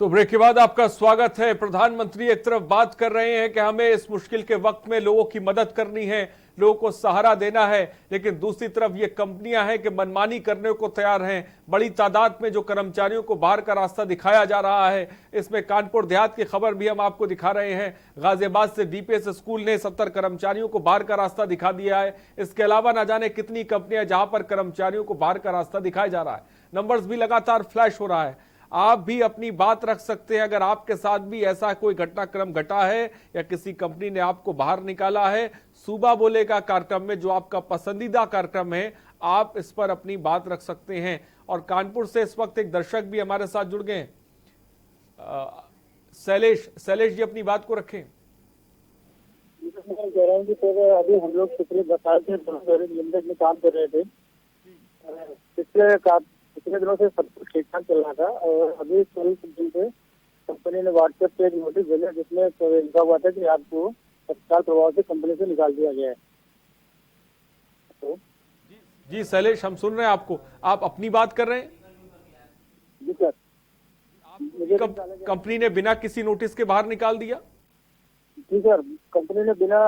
तो तो ब्रेक के बाद आपका स्वागत है। प्रधानमंत्री एक तरफ बात कर रहे हैं कि हमें इस मुश्किल के वक्त में लोगों की मदद करनी है, लोगों को सहारा देना है, लेकिन दूसरी तरफ ये कंपनियां हैं कि मनमानी करने को तैयार हैं। बड़ी तादाद में जो कर्मचारियों को बाहर का रास्ता दिखाया जा रहा है, इसमें कानपुर देहात की खबर भी हम आपको दिखा रहे हैं। गाजियाबाद से डीपीएस स्कूल ने 70 कर्मचारियों को बाहर का रास्ता दिखा दिया है। इसके अलावा न जाने कितनी कंपनियां जहां पर कर्मचारियों को बाहर का रास्ता दिखाया जा रहा है। नंबर्स भी लगातार फ्लैश हो रहा है। आप भी अपनी बात रख सकते हैं अगर आपके साथ भी ऐसा कोई घटनाक्रम घटा है या किसी कंपनी ने आपको बाहर निकाला है। सूबा बोलेगा कार्यक्रम में, जो आपका पसंदीदा कार्यक्रम है, आप इस पर अपनी बात रख सकते हैं। और कानपुर से इस वक्त एक दर्शक भी हमारे साथ जुड़ गए हैं। शैलेश जी अपनी बात को रखें। मैं कह रहा हूँ कि सर अभी हम लोग पिछले 10 साल से लिमिटेड में काम कर रहे थे। पिछले दिनों से सब कुछ ठीक ठाक चल रहा था और अभी कल दिन से कंपनी ने व्हाट्सएप पे एक नोटिस भेजा जिसमें लिखा हुआ था कि आपको तत्काल प्रभाव से कंपनी से निकाल दिया गया है। तो जी शैलेश, हम सुन रहे हैं आपको। आप अपनी बात कर रहे हैं? जी सर। मुझे कंपनी ने बिना किसी नोटिस के बाहर निकाल दिया? जी सर, कंपनी ने बिना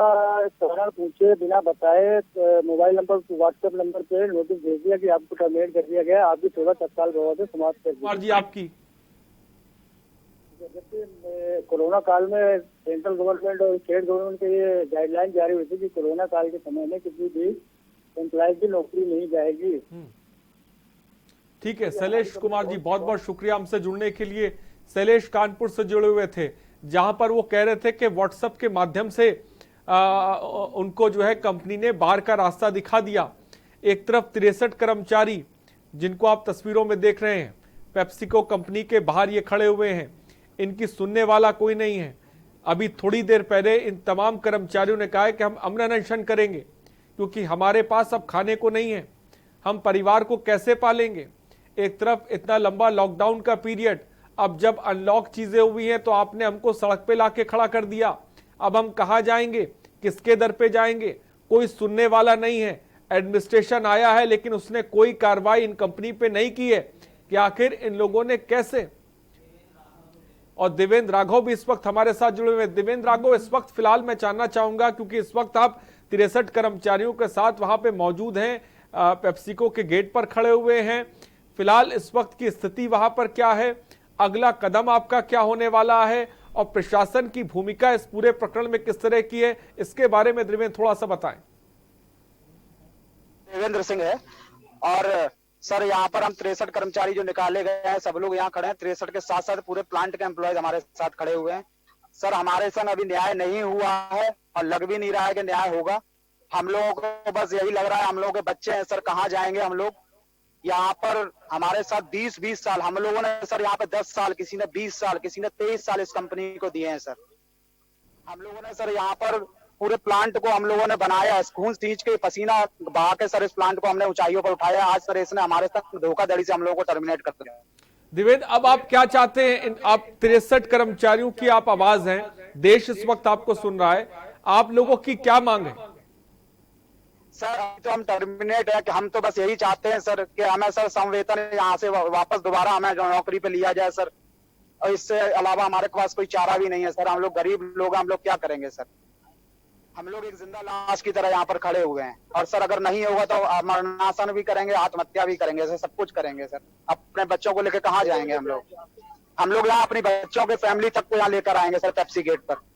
सवाल पूछे, बिना बताए मोबाइल नंबर, व्हाट्सएप नंबर पे नोटिस भेज दिया कि आपको टर्मिनेट कर दिया गया, आपकी सेवा तत्काल प्रभाव से समाप्त कर दी। जी आपकी जबकि कोरोना काल में सेंट्रल गवर्नमेंट और स्टेट गवर्नमेंट के ये गाइडलाइन जारी हुई थी कि कोरोना काल के समय में किसी भी एम्प्लॉय की नौकरी नहीं जाएगी। ठीक है शैलेश कुमार जी, बहुत बहुत शुक्रिया हमसे जुड़ने के लिए। शैलेश कानपुर से जुड़े हुए थे, जहां पर वो कह रहे थे कि व्हाट्सएप के माध्यम से उनको जो है कंपनी ने बाहर का रास्ता दिखा दिया। एक तरफ 63 कर्मचारी जिनको आप तस्वीरों में देख रहे हैं, पेप्सिको कंपनी के बाहर ये खड़े हुए हैं, इनकी सुनने वाला कोई नहीं है। अभी थोड़ी देर पहले इन तमाम कर्मचारियों ने कहा है कि हम अमन अनशन करेंगे क्योंकि हमारे पास अब खाने को नहीं है, हम परिवार को कैसे पालेंगे। एक तरफ इतना लंबा लॉकडाउन का पीरियड, अब जब अनलॉक चीजें हुई हैं तो आपने हमको सड़क पे लाके खड़ा कर दिया। अब हम कहां जाएंगे, किसके दर पे जाएंगे, कोई सुनने वाला नहीं है। एडमिनिस्ट्रेशन आया है लेकिन उसने कोई कार्रवाई इन कंपनी पे नहीं की है कि आखिर इन लोगों ने कैसे। और देवेंद्र राघव भी इस वक्त हमारे साथ जुड़े हुए हैं। देवेंद्र राघव, इस वक्त फिलहाल मैं जानना चाहूंगा क्योंकि इस वक्त आप 63 कर्मचारियों के साथ वहां पे मौजूद हैं, पेप्सिको के गेट पर खड़े हुए हैं। फिलहाल इस वक्त की स्थिति वहां पर क्या है, अगला कदम आपका क्या होने वाला है और प्रशासन की भूमिका इस पूरे प्रकरण में किस तरह की है, इसके बारे में देवेंद्र थोड़ा सा बताएं। देवेंद्र सिंह है और सर यहाँ पर हम 63 कर्मचारी जो निकाले गए हैं, सब लोग यहाँ खड़े हैं। 63 के साथ साथ पूरे प्लांट के एम्प्लॉयज हमारे साथ खड़े हुए हैं। सर हमारे संग अभी न्याय नहीं हुआ है और लग भी नहीं रहा है कि न्याय होगा। हम लोगों को बस यही लग रहा है, हम लोगों के बच्चे हैं सर, कहाँ जाएंगे हम लोग। यहाँ पर हमारे साथ 20-20 साल, हम लोगों ने सर यहाँ पे 10 साल, किसी ने 20 साल, किसी ने 23 साल इस कंपनी को दिए हैं सर। हम लोगों ने सर यहाँ पर पूरे प्लांट को हम लोगों ने बनाया है, खून सींच के पसीना बहा के सर इस प्लांट को हमने ऊंचाइयों पर उठाया। आज सर इसने हमारे साथ धोखाधड़ी से हम लोगों को टर्मिनेट कर दिया। देवेंद्र, अब आप क्या चाहते हैं? आप 63 कर्मचारियों की आप आवाज हैं, देश इस वक्त आपको सुन रहा है, आप लोगों की क्या मांग है? सर तो हम टर्मिनेट है कि हम तो बस यही चाहते हैं सर कि हमें सर संवेतन यहाँ से वापस दोबारा हमें नौकरी पे लिया जाए सर। और इससे अलावा हमारे पास कोई चारा भी नहीं है सर। हम लोग गरीब लोग, हम लोग क्या करेंगे सर। हम लोग एक जिंदा लाश की तरह यहाँ पर खड़े हुए हैं और सर अगर नहीं होगा तो मरणासन भी करेंगे, आत्महत्या भी करेंगे सर, सब कुछ करेंगे सर। अपने बच्चों को लेकर कहाँ जाएंगे हम लोग? हम लोग यहाँ अपनी बच्चों के फैमिली तक को यहाँ लेकर आएंगे सर पेप्सी गेट पर।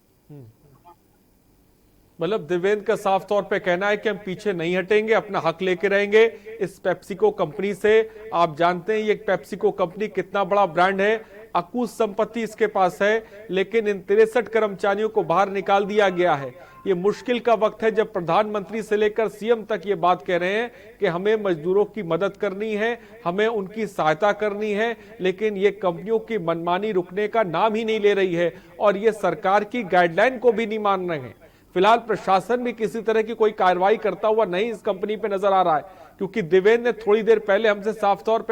मतलब देवेंद्र का साफ तौर पे कहना है कि हम पीछे नहीं हटेंगे, अपना हक लेके रहेंगे इस पेप्सिको कंपनी से। आप जानते हैं ये पेप्सिको कंपनी कितना बड़ा ब्रांड है, अकूत संपत्ति इसके पास है, लेकिन इन 63 कर्मचारियों को बाहर निकाल दिया गया है। ये मुश्किल का वक्त है जब प्रधानमंत्री से लेकर सीएम तक ये बात कह रहे हैं कि हमें मजदूरों की मदद करनी है, हमें उनकी सहायता करनी है, लेकिन ये कंपनियों की मनमानी रुकने का नाम ही नहीं ले रही है और ये सरकार की गाइडलाइन को भी नहीं मान रहे हैं। फिलहाल प्रशासन भी किसी तरह की कोई कार्रवाई करता हुआ नहीं इस कंपनी पे नजर आ रहा है, क्योंकि देवेंद्र ने थोड़ी देर पहले हमसे साफ तौर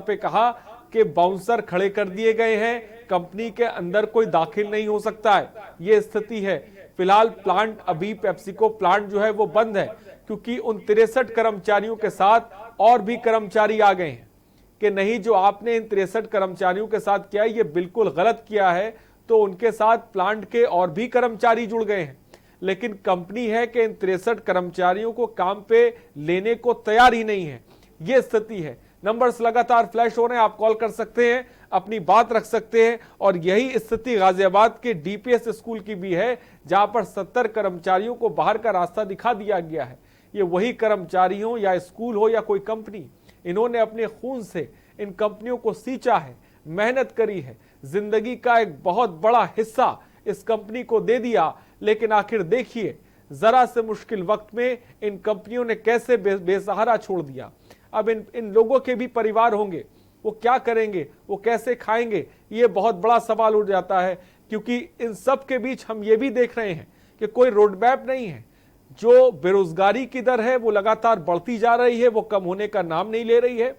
पे कहा कि बाउंसर खड़े कर दिए गए हैं, कंपनी के अंदर कोई दाखिल नहीं हो सकता है, ये स्थिति है। फिलहाल प्लांट, अभी पेप्सिको प्लांट जो है वो बंद है क्योंकि उन 63 कर्मचारियों के साथ और भी कर्मचारी आ गए हैं। कि नहीं, जो आपने इन 63 कर्मचारियों के साथ किया ये बिल्कुल गलत किया है, तो उनके साथ प्लांट के और भी कर्मचारी जुड़ गए हैं। लेकिन कंपनी है कि इन 63 कर्मचारियों को काम पे लेने को तैयार ही नहीं है। ये स्थिति है। नंबर्स लगातार फ्लैश हो रहे हैं, आप कॉल कर सकते हैं, अपनी बात रख सकते हैं। और यही स्थिति गाजियाबाद के डीपीएस स्कूल की भी है, जहां पर 70 कर्मचारियों को बाहर का रास्ता दिखा दिया गया है। ये वही कर्मचारी हो या स्कूल हो या कोई कंपनी, इन्होंने अपने खून से इन कंपनियों को सींचा है, मेहनत करी है, जिंदगी का एक बहुत बड़ा हिस्सा इस कंपनी को दे दिया। लेकिन आखिर देखिए, जरा से मुश्किल वक्त में इन कंपनियों ने कैसे बेसहारा छोड़ दिया। अब इन लोगों के भी परिवार होंगे, वो क्या करेंगे, वो कैसे खाएंगे, ये बहुत बड़ा सवाल उठ जाता है। क्योंकि इन सब के बीच हम ये भी देख रहे हैं कि कोई रोड मैप नहीं है। जो बेरोजगारी की दर है वो लगातार बढ़ती जा रही है, वो कम होने का नाम नहीं ले रही है।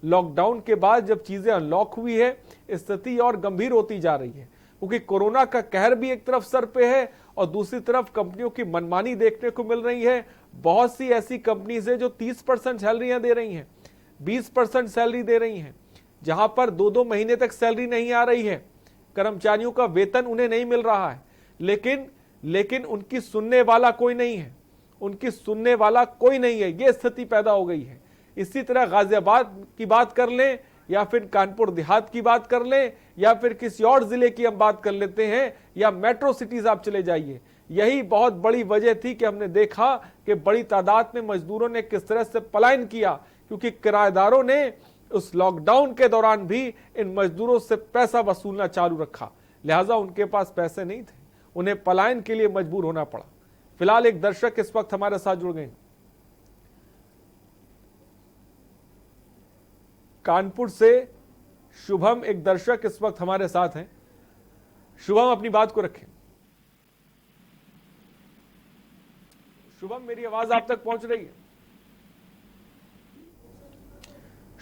लॉकडाउन के बाद जब चीजें अनलॉक हुई है, स्थिति और गंभीर होती जा रही है, क्योंकि कोरोना का कहर भी एक तरफ सर पे है और दूसरी तरफ कंपनियों की मनमानी देखने को मिल रही है। बहुत सी ऐसी कंपनीज है जो 30% सैलरियां दे रही हैं, 20% सैलरी दे रही हैं, जहां पर 2-2 महीने तक सैलरी नहीं आ रही है, कर्मचारियों का वेतन उन्हें नहीं मिल रहा है। लेकिन उनकी सुनने वाला कोई नहीं है, उनकी सुनने वाला कोई नहीं है। यह स्थिति पैदा हो गई है। इसी तरह गाजियाबाद की बात कर लें या फिर कानपुर देहात की बात कर लें या फिर किसी और जिले की हम बात कर लेते हैं या मेट्रो सिटीज आप चले जाइए, यही बहुत बड़ी वजह थी कि हमने देखा कि बड़ी तादाद में मजदूरों ने किस तरह से पलायन किया, क्योंकि किराएदारों ने उस लॉकडाउन के दौरान भी इन मजदूरों से पैसा वसूलना चालू रखा। लिहाजा उनके पास पैसे नहीं थे, उन्हें पलायन के लिए मजबूर होना पड़ा। फिलहाल एक दर्शक इस वक्त हमारे साथ जुड़ गए, कानपुर से शुभम एक दर्शक इस वक्त हमारे साथ हैं। शुभम, अपनी बात को रखें। शुभम, मेरी आवाज आप तक पहुंच रही है?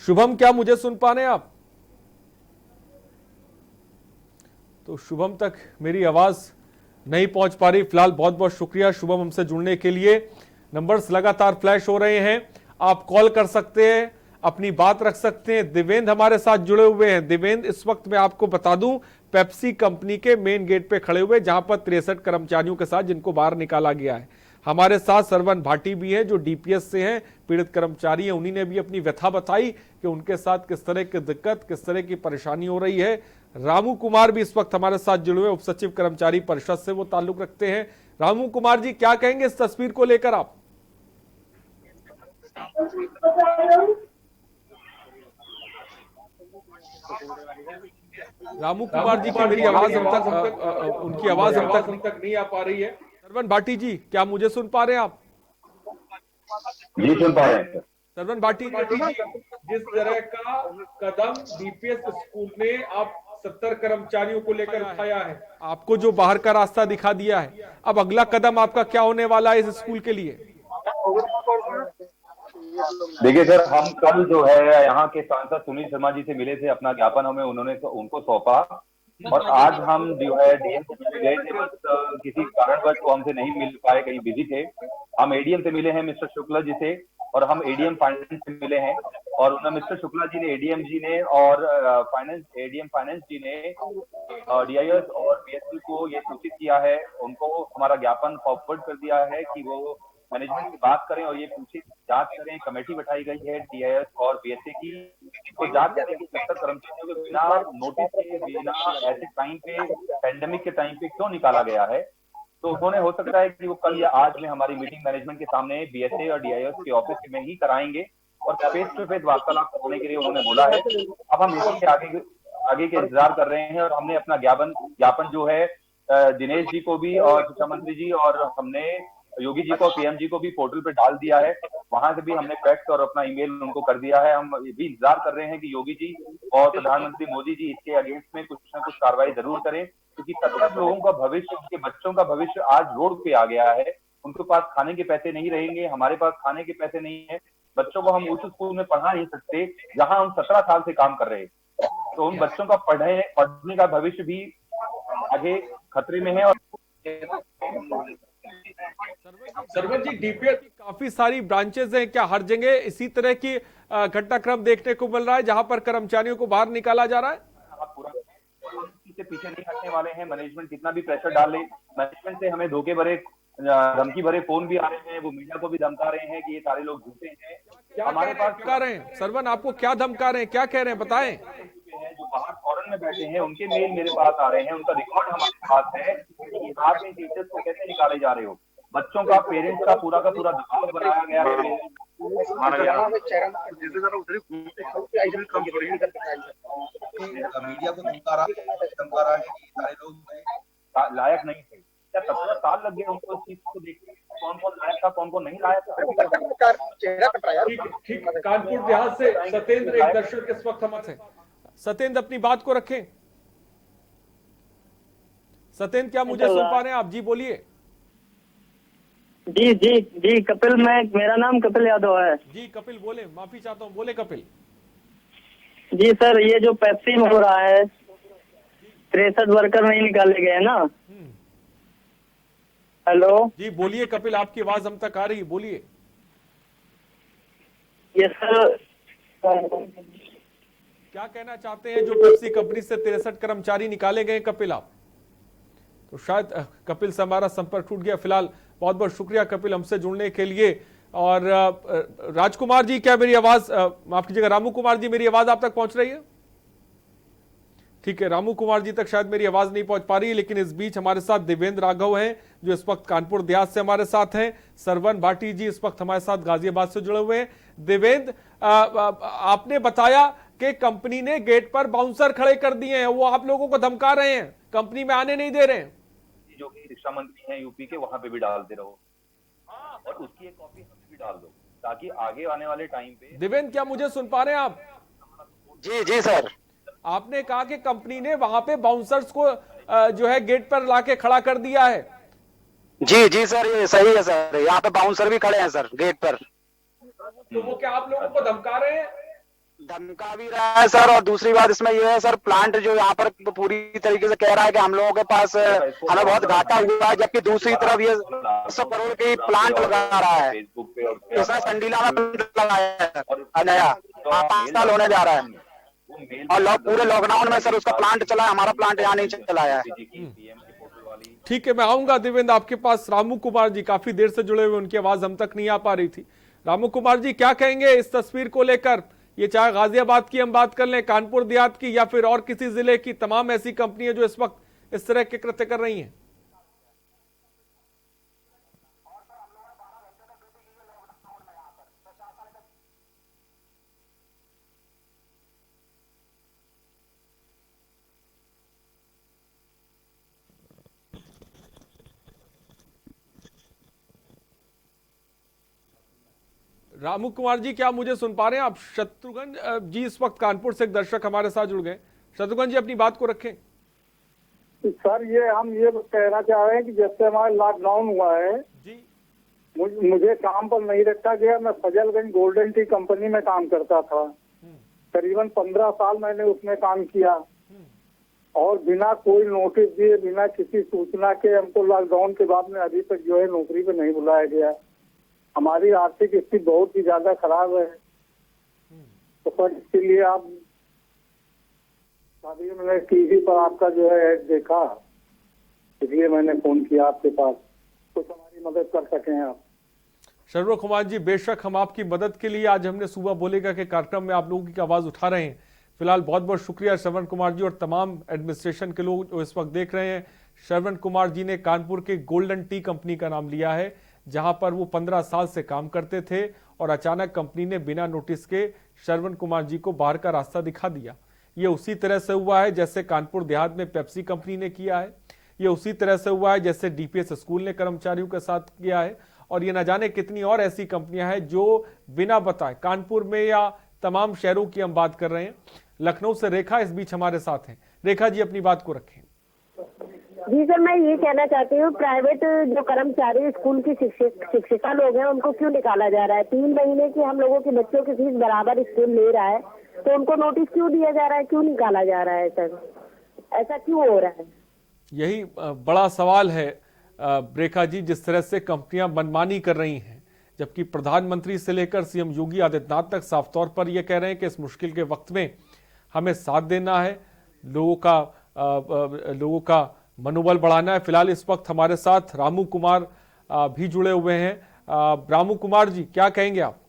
शुभम, क्या मुझे सुन पा रहे हैं आप? तो शुभम तक मेरी आवाज नहीं पहुंच पा रही। फिलहाल बहुत बहुत शुक्रिया शुभम हमसे जुड़ने के लिए। नंबर्स लगातार फ्लैश हो रहे हैं, आप कॉल कर सकते हैं, अपनी बात रख सकते हैं। देवेंद्र हमारे साथ जुड़े हुए हैं। देवेंद्र, इस वक्त मैं आपको बता दूं, पेप्सी कंपनी के मेन गेट पे खड़े हुए, जहां पर 63 कर्मचारियों के साथ जिनको बाहर निकाला गया है। हमारे साथ सरवन भाटी भी हैं जो डीपीएस से हैं, पीड़ित कर्मचारी हैं। उन्हीं ने भी अपनी व्यथा बताई कि उनके साथ किस तरह की दिक्कत, किस तरह की परेशानी हो रही है। रामू कुमार भी इस वक्त हमारे साथ जुड़े हुए, उप सचिव कर्मचारी परिषद से वो ताल्लुक रखते हैं। रामू कुमार जी, क्या कहेंगे इस तस्वीर को लेकर आप? रामू कुमार जी की मेरी आवाज हम तक उनकी आवाज हम तक नहीं आ पा रही है। सरवन भाटी जी, क्या मुझे सुन पा रहे हैं आप? जी, सुन पा रहे हैं। सरवन भाटी जी, जिस तरह का कदम डीपीएस स्कूल ने आप 70 कर्मचारियों को लेकर उठाया है, आपको जो बाहर का रास्ता दिखा दिया है, अब अगला कदम आपका क्या होने वाला है इस स्कूल के लिए? देखिए सर, हम कल जो है यहाँ के सांसद सुनील शर्मा जी से मिले थे, अपना ज्ञापन हमें उन्होंने उनको सौंपा और आज हम जो है डीएम से गए थे, बस किसी कारणवश वो हमसे नहीं मिल पाए, कहीं बिजी थे। हम एडीएम से मिले हैं मिस्टर शुक्ला जी से, और हम एडीएम फाइनेंस से मिले हैं, और उन्होंने मिस्टर शुक्ला जी ने, एडीएम जी ने और एडीएम फाइनेंस जी ने डीआईएस और बीएससी को ये सूचित किया है, उनको हमारा ज्ञापन फॉरवर्ड कर दिया है कि वो मैनेजमेंट से बात करें और ये पूछे, जांच करें। कमेटी बैठाई गई है डीआईएस और बीएससी की, तो जांच करें कि 70 कर्मचारियों को बिना नोटिस के, बिना ऐसे टाइम पे, पेंडेमिक के टाइम पे क्यों निकाला गया है। तो उन्होंने, हो सकता है कि वो कल या आज में हमारी मीटिंग मैनेजमेंट के सामने बीएससी और डीआईएस के ऑफिस में ही कराएंगे और फेस टू फेस वार्तालाप करने के लिए उन्होंने बोला है। अब हम इसी के आगे के इंतजार कर रहे हैं, और हमने अपना ज्ञापन जो है दिनेश जी को भी और शिक्षा मंत्री जी और हमने योगी जी को, पीएम जी को भी पोर्टल पे डाल दिया है। वहां से भी हमने फैक्स और अपना ईमेल उनको कर दिया है। हम भी इंतजार कर रहे हैं कि योगी जी और प्रधानमंत्री मोदी जी इसके अगेंस्ट में कुछ ना कुछ कार्रवाई जरूर करें, क्योंकि 70 लोगों का भविष्य, उनके बच्चों का भविष्य आज रोड पे आ गया है। उनके पास खाने के पैसे नहीं रहेंगे, हमारे पास खाने के पैसे नहीं है। बच्चों को हम उस स्कूल में पढ़ा नहीं सकते जहां हम 17 साल से काम कर रहे हैं, तो उन बच्चों का पढ़ने का भविष्य भी आगे खतरे में है। और सरवन जी, डीपीएस की काफी सारी ब्रांचेस हैं, क्या हर जगह इसी तरह की घटनाक्रम देखने को मिल रहा है जहां पर कर्मचारियों को बाहर निकाला जा रहा है? से पीछे नहीं हटने वाले हैं। मैनेजमेंट कितना भी प्रेशर डाले, मैनेजमेंट से हमें धोखे भरे धमकी भरे फोन भी आ रहे हैं, वो मीडिया को भी धमका रहे हैं कि ये सारे लोग झूठे हैं। हमारे पास धमका रहे हैं सरवन, आपको क्या धमका रहे हैं, क्या कह रहे हैं बताएं? जो बाहर फॉरेन में बैठे हैं उनके मेल मेरे पास आ रहे हैं, उनका रिकॉर्ड हमारे पास है कि आप इन टीचर्स को कैसे निकाले जा रहे हो। बच्चों का, पेरेंट्स का पूरा दबाव बनाया गया है। मीडिया को धमका रहा है कि सारे लोग लायक नहीं थे। क्या 17 साल लग गए उनको इस चीज को देखने, कौन कौन लायक था, कौन कौन नहीं लायक था। ठीक, कानपुर देहात से सत्येंद्र एक दर्शक इस वक्त हमारे से। सत्येंद्र अपनी बात को रखें। सत्येंद्र क्या मुझे सुन पा रहे हैं आप? जी बोलिए। जी जी जी कपिल, मेरा नाम कपिल यादव है। जी कपिल बोले, माफी चाहता हूँ, बोले कपिल। जी सर, ये जो पेप्सी में हो रहा है, 63 वर्कर नहीं निकाले गए ना। हेलो जी बोलिए कपिल, आपकी आवाज हम तक आ रही है, बोलिए। ये सर क्या कहना चाहते हैं जो पेप्सी कंपनी से 63 कर्मचारी निकाले गए कपिल आप? तो शायद कपिल से हमारा संपर्क टूट गया। फिलहाल बहुत बहुत शुक्रिया कपिल हमसे जुड़ने के लिए। और राजकुमार जी, क्या मेरी आवाज, माफ कीजिएगा, रामू कुमार जी, मेरी आवाज आप तक पहुंच रही है? ठीक है, रामू कुमार जी तक शायद मेरी आवाज नहीं पहुंच पा रही है, लेकिन इस बीच हमारे साथ देवेंद्र राघव हैं जो इस वक्त कानपुर देहात से हमारे साथ हैं। सरवन भाटी जी इस वक्त हमारे साथ गाजियाबाद से जुड़े हुए हैं। देवेंद्र, आपने बताया कि कंपनी ने गेट पर बाउंसर खड़े कर दिए हैं, वो आप लोगों को धमका रहे हैं, कंपनी में आने नहीं दे रहे हैं। जो कि शिक्षा मंत्री हैं यूपी के, वहां पे भी डालते रहो और उसकी एक कॉपी हमें भी डाल दो ताकि आगे आने वाले टाइम पे। देवेंद्र, क्या मुझे सुन पा रहे हैं आप? जी जी सर। आपने कहा कि कंपनी ने वहां पे बाउंसर्स को जो है गेट पर लाके खड़ा कर दिया है। जी जी सर, ये सही है सर, यहाँ पे बाउंसर भी खड़े हैं सर गेट पर। तो वो क्या आप लोगों को धमका रहे हैं? धमका भी रहा है सर, और दूसरी बात इसमें यह है सर, प्लांट जो यहाँ पर पूरी तरीके से कह रहा है कि हम लोगों के पास हमें बहुत घाटा हुआ है, जबकि दूसरी तरफ ये 100 करोड़ की प्लांट लगा रहा है। इसमें संडीला में प्लांट लगाया है नया, 5 साल होने जा रहा है, और पूरे लॉकडाउन में सर उसका प्लांट चला है, हमारा प्लांट यहाँ नहीं चलाया है। ठीक है, मैं आऊंगा देवेंद्र आपके पास। रामू कुमार जी काफी देर से जुड़े हुए, उनकी आवाज हम तक नहीं आ पा रही थी। रामू कुमार जी, क्या कहेंगे इस तस्वीर को लेकर? ये चाहे गाजियाबाद की हम बात कर लें, कानपुर देहात की, या फिर और किसी जिले की, तमाम ऐसी कंपनियां जो इस वक्त इस तरह के कृत्य कर रही हैं। रामू कुमार जी, क्या मुझे सुन पा रहे हैं आप? शत्रुघ्न जी इस वक्त कानपुर से एक दर्शक हमारे साथ जुड़ गए। शत्रुघ्न जी अपनी बात को रखें। सर, ये हम ये कहना चाह रहे हैं कि जब से हमारा लॉकडाउन हुआ है जी, मुझे काम पर नहीं रखा गया। मैं फजलगंज गोल्डन टी कंपनी में काम करता था, करीबन 15 साल मैंने उसमें काम किया, और बिना कोई नोटिस दिए, बिना किसी सूचना के हमको लॉकडाउन के बाद में अभी तक जो है नौकरी पे नहीं बुलाया गया। हमारी आर्थिक स्थिति बहुत ही ज्यादा खराब है, तो सर इसके लिए आप, अभी मैंने टीवी पर आपका जो है ऐड देखा, इसलिए मैंने फोन किया आपके पास, कुछ हमारी मदद कर सकें आप। शर्मा कुमार जी, बेशक हम आपकी मदद के लिए आज हमने सुबह बोलेगा के कार्यक्रम में आप लोगों की आवाज उठा रहे हैं। फिलहाल बहुत बहुत शुक्रिया श्रवण कुमार जी और तमाम एडमिनिस्ट्रेशन के लोग जो इस वक्त देख रहे हैं। श्रवण कुमार जी ने कानपुर के गोल्डन टी कंपनी का नाम लिया है, जहां पर वो 15 साल से काम करते थे, और अचानक कंपनी ने बिना नोटिस के श्रवण कुमार जी को बाहर का रास्ता दिखा दिया। ये उसी तरह से हुआ है जैसे कानपुर देहात में पेप्सी कंपनी ने किया है, ये उसी तरह से हुआ है जैसे डीपीएस स्कूल ने कर्मचारियों के साथ किया है, और ये न जाने कितनी और ऐसी कंपनियां हैं जो बिना बताए, कानपुर में या तमाम शहरों की हम बात कर रहे हैं। लखनऊ से रेखा इस बीच हमारे साथ हैं। रेखा जी अपनी बात को रखें। जी सर, मैं ये कहना चाहती हूँ, प्राइवेट जो कर्मचारी स्कूल की शिक्षिका लोग हैं उनको क्यों निकाला जा रहा है? 3 महीने की हम लोगों के बच्चों की फीस बराबर स्कूल ले रहा है, तो उनको नोटिस क्यों दिया जा रहा है, क्यों निकाला जा रहा है सर? ऐसा क्यों हो रहा है? यही बड़ा सवाल है रेखा जी। जिस तरह से कंपनियां मनमानी कर रही हैं, जबकि प्रधानमंत्री से लेकर सीएम योगी आदित्यनाथ तक साफ तौर पर यह कह रहे हैं कि इस मुश्किल के वक्त में हमें साथ देना है, लोगों का मनोबल बढ़ाना है। फिलहाल इस वक्त हमारे साथ रामू कुमार भी जुड़े हुए हैं। रामू कुमार जी, क्या कहेंगे आप?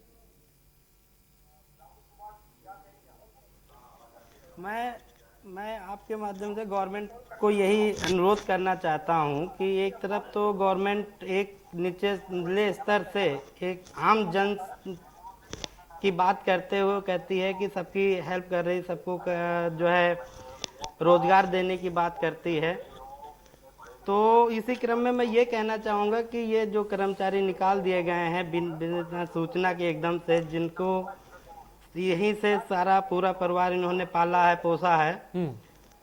मैं आपके माध्यम से गवर्नमेंट को यही अनुरोध करना चाहता हूं कि एक तरफ तो गवर्नमेंट एक निचले स्तर से एक आम जन की बात करते हुए कहती है कि सबकी हेल्प कर रही, सबको जो है रोजगार देने की बात करती है। तो इसी क्रम में मैं ये कहना चाहूँगा कि ये जो कर्मचारी निकाल दिए गए हैं बिना सूचना के एकदम से, जिनको यहीं से सारा पूरा परिवार इन्होंने पाला है, पोसा है,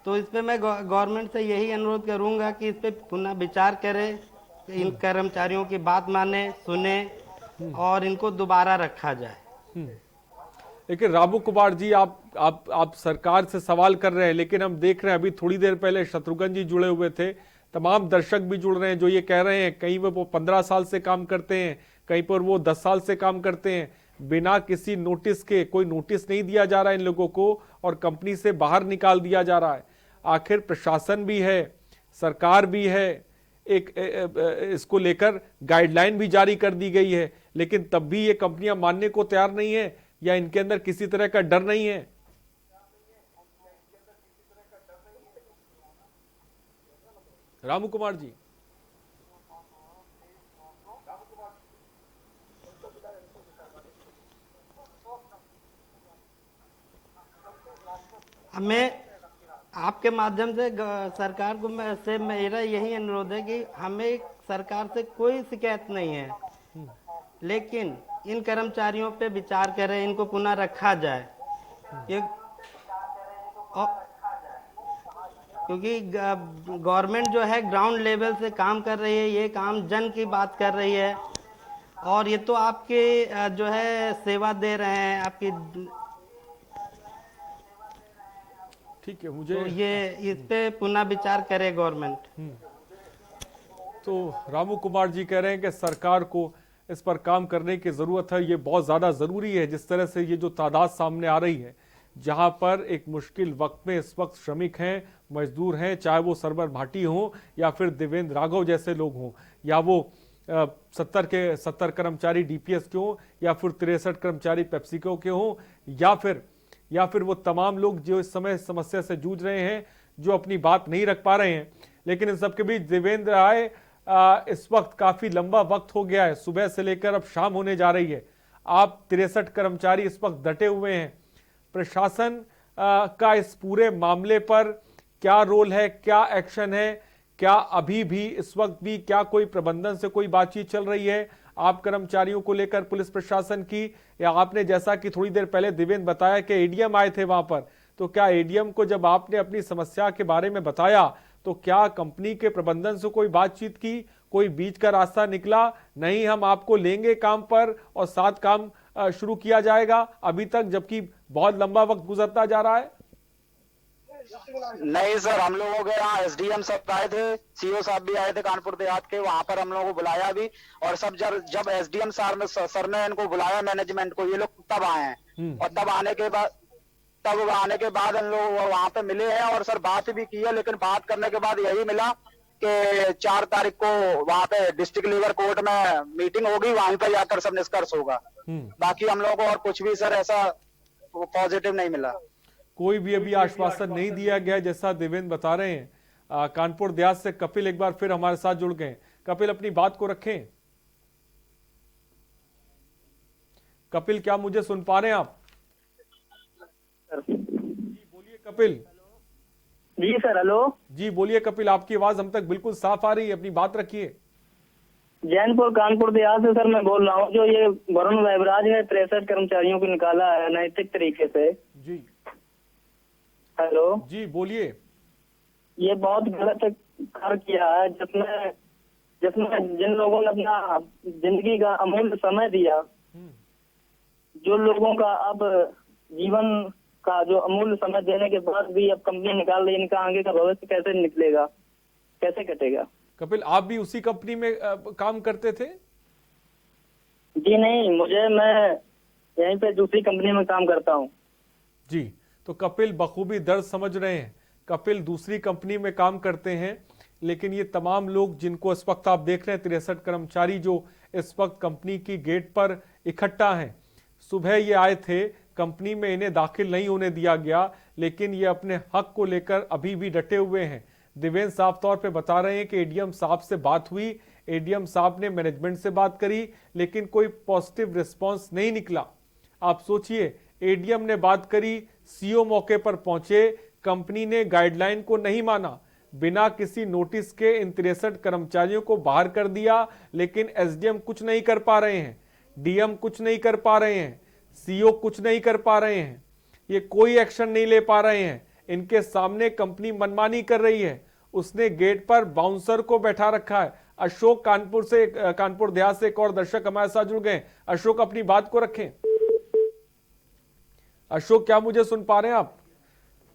तो इस पे मैं गवर्नमेंट से यही अनुरोध करूंगा कि इस पे पुनः विचार करे, इन कर्मचारियों की बात माने, सुने और इनको दोबारा रखा जाए। लेकिन रामू कुमार जी, आप सरकार से सवाल कर रहे हैं, लेकिन हम देख रहे हैं अभी थोड़ी देर पहले शत्रुघ्न जी जुड़े हुए थे, तमाम दर्शक भी जुड़ रहे हैं जो ये कह रहे हैं कहीं पर वो 15 साल से काम करते हैं, कहीं पर वो 10 साल से काम करते हैं, बिना किसी नोटिस के, कोई नोटिस नहीं दिया जा रहा है इन लोगों को और कंपनी से बाहर निकाल दिया जा रहा है। आखिर प्रशासन भी है, सरकार भी है, इसको लेकर गाइडलाइन भी जारी कर दी गई है, लेकिन तब भी ये कंपनियां मानने को तैयार नहीं है, या इनके अंदर किसी तरह का डर नहीं है? रामू कुमार जी, हमें आपके माध्यम से सरकार को मेरा यही अनुरोध है कि हमें सरकार से कोई शिकायत नहीं है, लेकिन इन कर्मचारियों पे विचार करें, इनको पुनः रखा जाए। क्योंकि गवर्नमेंट जो है ग्राउंड लेवल से काम कर रही है, ये काम जन की बात कर रही है, और ये तो आपके जो है सेवा दे रहे हैं आपकी। ठीक है, मुझे तो ये इस पे पुनः विचार करे गवर्नमेंट। तो रामू कुमार जी कह रहे हैं कि सरकार को इस पर काम करने की जरूरत है, ये बहुत ज्यादा जरूरी है। जिस तरह से ये जो तादाद सामने आ रही है, जहां पर एक मुश्किल वक्त में इस वक्त श्रमिक हैं, मजदूर हैं, चाहे वो सरवर भाटी हों या फिर देवेंद्र राघव जैसे लोग हों, या वो 70 कर्मचारी डीपीएस के हों, या फिर 63 कर्मचारी पेप्सिको के हों, या फिर वो तमाम लोग जो इस समय समस्या से जूझ रहे हैं, जो अपनी बात नहीं रख पा रहे हैं। लेकिन इन सबके बीच देवेंद्र राय, इस वक्त काफी लंबा वक्त हो गया है, सुबह से लेकर अब शाम होने जा रही है, आप 63 कर्मचारी इस वक्त डटे हुए हैं। प्रशासन का इस पूरे मामले पर क्या रोल है, क्या एक्शन है, क्या अभी भी इस वक्त भी क्या कोई प्रबंधन से कोई बातचीत चल रही है आप कर्मचारियों को लेकर, पुलिस प्रशासन की? या आपने जैसा कि थोड़ी देर पहले देवेंद्र बताया कि एडीएम आए थे वहां पर, तो क्या एडीएम को जब आपने अपनी समस्या के बारे में बताया तो क्या कंपनी के प्रबंधन से कोई बातचीत की, कोई बीच का रास्ता निकला? नहीं, हम आपको लेंगे काम पर और साथ काम शुरू किया जाएगा, अभी तक जबकि बहुत लंबा वक्त गुजरता जा रहा है? नहीं सर, हम लोगों के यहाँ एसडीएम सब आए थे, सीओ साहब भी आए थे कानपुर देहात के, वहां पर हम लोगों को बुलाया भी, और सब जब एसडीएम सर ने इनको बुलाया मैनेजमेंट को, ये लोग तब आए हैं, और तब आने के बाद हम लोग वहां पे मिले हैं और सर बात भी की है। लेकिन बात करने के बाद यही मिला कि 4 तारीख को वहां पे डिस्ट्रिक्ट लेबर कोर्ट में मीटिंग होगी, वहीं पर जाकर सब निष्कर्ष होगा। बाकी हम लोगों को और कुछ भी सर ऐसा पॉजिटिव नहीं मिला, कोई भी अभी आश्वासन नहीं दिया गया जैसा देवेंद्र बता रहे हैं। कानपुर देहात से कपिल एक बार फिर हमारे साथ जुड़ गए। कपिल, अपनी बात को रखें। कपिल, क्या मुझे सुन पा रहे हैं आप? बोलिए कपिल। जी सर, हेलो जी बोलिए कपिल, आपकी आवाज हम तक बिल्कुल साफ आ रही है, अपनी बात रखिए। जैनपुर कानपुर देहात से सर मैं बोल रहा हूँ। जो ये वरुण वैबराज ने 63 कर्मचारियों को निकाला है नैतिक तरीके से। जी हेलो जी बोलिए। ये बहुत गलत कार्य किया है, जिसमें जिन लोगों ने अपना जिंदगी का अमूल्य समय दिया, जो लोगों का अब जीवन का जो अमूल्य समय देने के बाद भी अब कंपनी निकाल रही है, इनका आगे का भविष्य कैसे निकलेगा, कैसे कटेगा? कपिल, आप भी उसी कंपनी में काम करते थे? जी नहीं, मैं यहीं पे दूसरी कंपनी में काम करता हूँ। जी, तो कपिल बखूबी दर्द समझ रहे हैं। कपिल दूसरी कंपनी में काम करते हैं, लेकिन ये तमाम लोग जिनको इस वक्त आप देख रहे हैं 63 कर्मचारी जो इस वक्त कंपनी की गेट पर इकट्ठा हैं, सुबह ये आए थे, कंपनी में इन्हें दाखिल नहीं होने दिया गया, लेकिन ये अपने हक को लेकर अभी भी डटे हुए हैं। देवेंद्र साफ तौर पे बता रहे हैं कि एडीएम साहब से बात हुई, एडीएम साहब ने मैनेजमेंट से बात करी, लेकिन कोई पॉजिटिव रिस्पॉन्स नहीं निकला। आप सोचिए, एडीएम ने बात करी, सीओ मौके पर पहुंचे, कंपनी ने गाइडलाइन को नहीं माना, बिना किसी नोटिस के इन 63 कर्मचारियों को बाहर कर दिया, लेकिन एसडीएम कुछ नहीं कर पा रहे हैं, डीएम कुछ नहीं कर पा रहे हैं, सीओ कुछ नहीं कर पा रहे हैं, ये कोई एक्शन नहीं ले पा रहे हैं। इनके सामने कंपनी मनमानी कर रही है। उसने गेट पर बाउंसर को बैठा रखा है। अशोक कानपुर देहात से एक और दर्शक हमारे साथ जुड़ गए। अशोक, अपनी बात को रखें। अशोक, क्या मुझे सुन पा रहे हैं आप?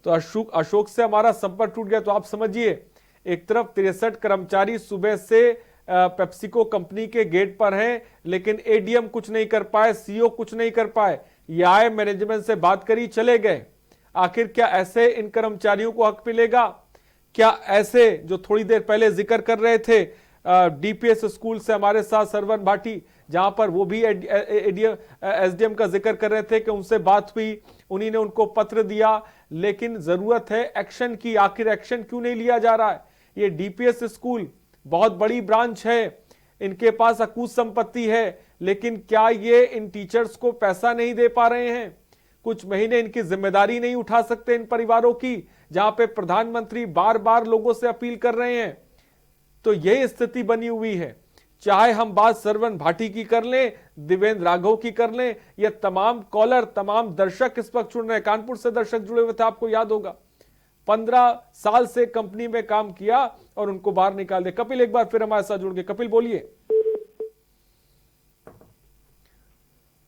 तो अशोक से हमारा संपर्क टूट गया। तो आप समझिए, एक तरफ 63 कर्मचारी सुबह से पेप्सिको कंपनी के गेट पर हैं, लेकिन एडीएम कुछ नहीं कर पाए, सीओ कुछ नहीं कर पाए। ये आए, मैनेजमेंट से बात करी, चले गए। आखिर क्या ऐसे इन कर्मचारियों को हक मिलेगा? क्या ऐसे जो थोड़ी देर पहले जिक्र कर रहे थे डीपीएस स्कूल से हमारे साथ सरवन भाटी, जहां पर वो भी एसडीएम का जिक्र कर रहे थे कि उनसे बात हुई, उन्हीं ने उनको पत्र दिया, लेकिन जरूरत है एक्शन की। आखिर एक्शन क्यों नहीं लिया जा रहा है? ये डीपीएस स्कूल बहुत बड़ी ब्रांच है, इनके पास अकूत संपत्ति है, लेकिन क्या ये इन टीचर्स को पैसा नहीं दे पा रहे हैं? कुछ महीने इनकी जिम्मेदारी नहीं उठा सकते इन परिवारों की, जहां पे प्रधानमंत्री बार बार लोगों से अपील कर रहे हैं? तो यही स्थिति बनी हुई है। चाहे हम बात सरवन भाटी की कर लें, देवेंद्र राघव की कर लें, या तमाम कॉलर, तमाम दर्शक इस वक्त सुन रहे हैं। कानपुर से दर्शक जुड़े हुए थे, आपको याद होगा, 15 साल से कंपनी में काम किया और उनको बाहर निकाल दिया। कपिल एक बार फिर हमारे साथ जुड़ गए। कपिल बोलिए।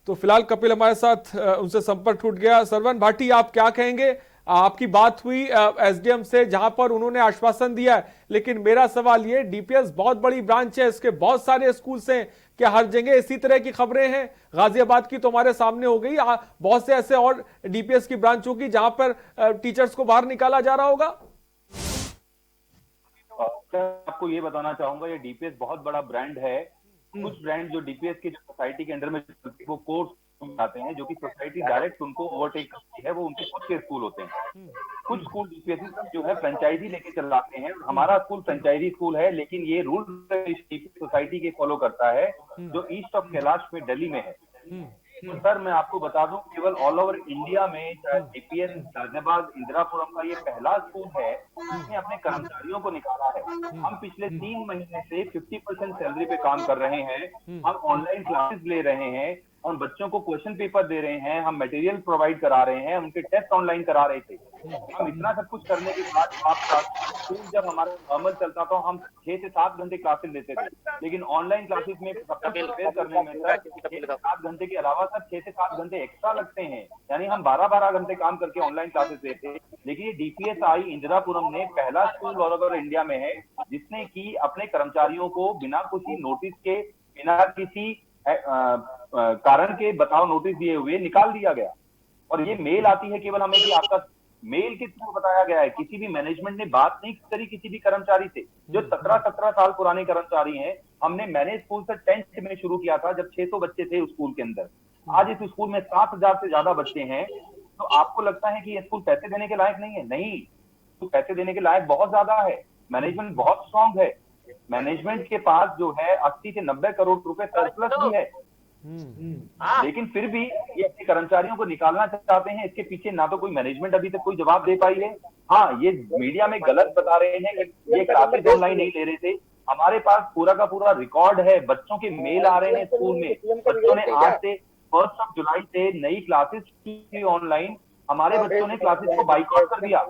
तो फिलहाल कपिल हमारे साथ, उनसे संपर्क टूट गया। सरवन भाटी, आप क्या कहेंगे? आपकी बात हुई एसडीएम से, जहां पर उन्होंने आश्वासन दिया है, लेकिन मेरा सवाल ये, डीपीएस बहुत बड़ी ब्रांच है, इसके बहुत सारे स्कूल हैं, क्या हर जगह इसी तरह की खबरें हैं? गाजियाबाद की तो हमारे सामने हो गई, बहुत से ऐसे और डीपीएस की ब्रांच होगी जहां पर टीचर्स को बाहर निकाला जा रहा होगा। आपको ये बताना चाहूंगा, ये डीपीएस बहुत बड़ा ब्रांड है। कुछ ब्रांड जो डीपीएस की सोसाइटी के अंडर में वो कोर्स आते हैं, जो कि सोसाइटी डायरेक्ट उनको ओवरटेक करती है, वो उनके खुद के स्कूल होते हैं। कुछ स्कूल डीपीएस जो है फ्रेंचाइजी लेके चलाते हैं। हमारा स्कूल फ्रेंचाइजी स्कूल है, लेकिन ये रूल सोसाइटी के फॉलो करता है, जो ईस्ट ऑफ कैलाश में दिल्ली में है। तो सर, मैं आपको बता दूं, केवल ऑल ओवर इंडिया में डीपीएस गाजियाबाद इंदिरापुरम का ये पहला स्कूल है जिसने अपने कर्मचारियों को निकाला है। हम पिछले 3 महीने से 50% सैलरी पे काम कर रहे हैं। हम ऑनलाइन क्लासेस ले रहे हैं, हम बच्चों को क्वेश्चन पेपर दे रहे हैं, हम मटेरियल प्रोवाइड करा रहे हैं, उनके टेस्ट ऑनलाइन करा रहे थे। हम इतना सब कुछ करने के बाद आपका स्कूल जब हमारा नॉर्मल चलता था, हम 6 से 7 घंटे क्लासेस लेते थे, लेकिन ऑनलाइन क्लासेस में प्रिपेयर करने में सर 6 से 7 घंटे के अलावा सर 6 से 7 घंटे एक्स्ट्रा लगते हैं। यानी हम 12-12 घंटे काम करके ऑनलाइन क्लासेस लेते हैं। लेकिन ये डीपीएस इंदिरापुरम ने पहला स्कूल ऑल ओवर इंडिया में है जिसने की अपने कर्मचारियों को बिना किसी नोटिस के, बिना किसी कारण के बताओ नोटिस दिए हुए निकाल दिया गया। और ये मेल आती है केवल हमें कि आपका मेल के थ्रू बताया गया है। किसी भी मैनेजमेंट ने बात नहीं करी किसी भी कर्मचारी से, जो 17 साल पुराने कर्मचारी हैं। मैंने स्कूल से 10th में शुरू किया था, जब 600 बच्चे थे उस स्कूल के अंदर। आज इस स्कूल में 7000 से ज्यादा बच्चे हैं। तो आपको लगता है कि ये स्कूल पैसे देने के लायक नहीं है? नहीं, तो पैसे देने के लायक बहुत ज्यादा है। मैनेजमेंट बहुत स्ट्रांग है। मैनेजमेंट के पास जो है 80 से 90 करोड़ रुपए सरप्लस भी है, लेकिन फिर भी ये अपने कर्मचारियों को निकालना चाहते हैं। इसके पीछे ना तो कोई मैनेजमेंट अभी तक कोई जवाब दे पाई है। हाँ, ये मीडिया में गलत बता रहे हैं कि ये क्लासेस ऑनलाइन नहीं ले रहे थे। हमारे पास पूरा का पूरा रिकॉर्ड है, बच्चों के मेल आ रहे हैं स्कूल में। बच्चों ने आज से 1 जुलाई से नई क्लासेस की ऑनलाइन। हमारे बच्चों ने क्लासेस को बाइकआउट कर दिया।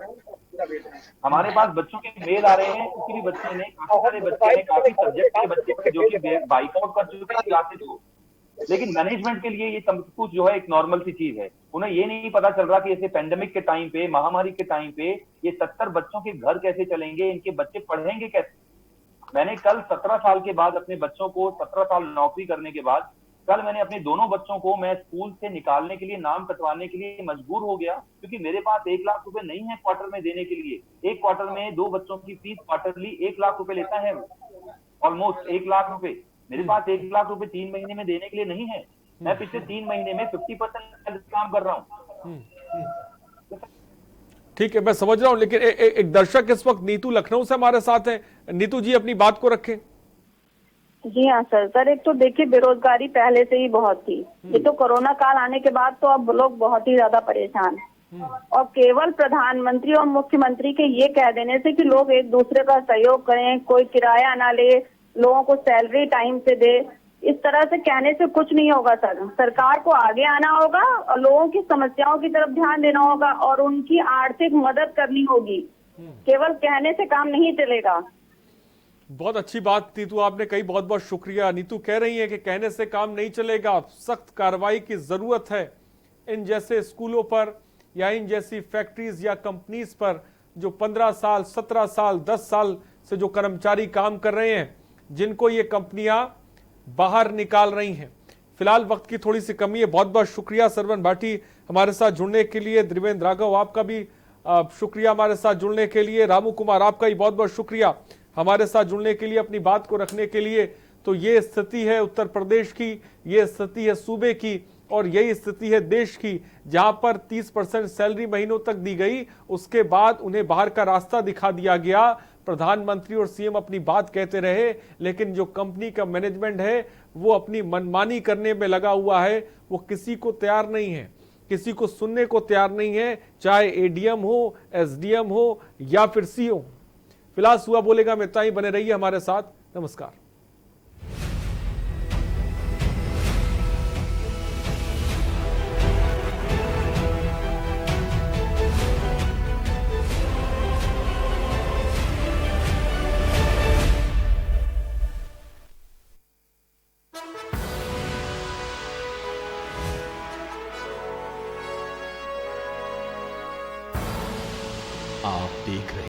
हमारे पास बच्चों के मेल आ रहे हैं, किसी भी बच्चे ने, काफी सारे बच्चे ने, काफी सब्जेक्ट के बच्चे जो कि बाइकआउट कर चुके हैं क्लासेस को। लेकिन मैनेजमेंट के लिए ये सब कुछ जो है एक नॉर्मल सी चीज है। उन्हें ये नहीं पता चल रहा कि ऐसे पेंडेमिक के टाइम पे, महामारी के टाइम पे ये 70 बच्चों के घर कैसे चलेंगे, इनके बच्चे पढ़ेंगे कैसे। मैंने कल 17 साल के बाद अपने बच्चों को, 17 साल नौकरी करने के बाद कल मैंने अपने दोनों बच्चों को मैं स्कूल से निकालने के लिए, नाम कटवाने के लिए मजबूर हो गया, क्योंकि मेरे पास 1 लाख रुपए नहीं है क्वार्टर में देने के लिए। एक क्वार्टर में 2 बच्चों की फीस क्वार्टरली 1 लाख रुपए लेता है, ऑलमोस्ट 1 लाख रुपए। मेरे पास 1 लाख रुपए 3 महीने में देने के लिए नहीं है। मैं पिछले 3 महीने में 50% काम कर रहा हूँ। ठीक है, मैं समझ रहा हूं, लेकिन एक दर्शक इस वक्त नीतू लखनऊ से हमारे साथ है। नीतू जी, अपनी बात को रखें। जी हाँ सर, एक तो देखिए बेरोजगारी पहले से ही बहुत थी, ये तो कोरोना काल आने के बाद तो अब लोग बहुत ही ज्यादा परेशान हैं। और केवल प्रधानमंत्री और मुख्यमंत्री के ये कह देने से कि लोग एक दूसरे का सहयोग करें, कोई किराया ना ले, लोगों को सैलरी टाइम से दे, इस तरह से कहने से कुछ नहीं होगा सर। सरकार को आगे आना होगा और लोगों की समस्याओं की तरफ ध्यान देना होगा और उनकी आर्थिक मदद करनी होगी। केवल कहने से काम नहीं चलेगा। बहुत अच्छी बात नीतू आपने कही, बहुत बहुत शुक्रिया। नीतू कह रही है कि कहने से काम नहीं चलेगा, सख्त कार्रवाई की जरूरत है इन जैसे स्कूलों पर या इन जैसी फैक्ट्रीज या कंपनीज पर जो 15 साल 17 साल 10 साल से जो कर्मचारी काम कर रहे हैं, जिनको ये कंपनियां बाहर निकाल रही हैं। फिलहाल वक्त की थोड़ी सी कमी है। बहुत बहुत शुक्रिया सरवन भाटी हमारे साथ जुड़ने के लिए। देवेंद्र राघव आपका भी शुक्रिया हमारे साथ जुड़ने के लिए। रामू कुमार आपका ही बहुत बहुत शुक्रिया हमारे साथ जुड़ने के लिए, अपनी बात को रखने के लिए। तो ये स्थिति है उत्तर प्रदेश की, ये स्थिति है सूबे की और यही स्थिति है देश की, जहां पर 30% सैलरी महीनों तक दी गई, उसके बाद उन्हें बाहर का रास्ता दिखा दिया गया। प्रधानमंत्री और सीएम अपनी बात कहते रहे, लेकिन जो कंपनी का मैनेजमेंट है वो अपनी मनमानी करने में लगा हुआ है। वो किसी को तैयार नहीं है, किसी को सुनने को तैयार नहीं है, चाहे एडीएम हो, एसडीएम हो या फिर सीओ। फिलहाल सुबह बोलेगा में इतना ही। बने रहिए हमारे साथ। नमस्कार।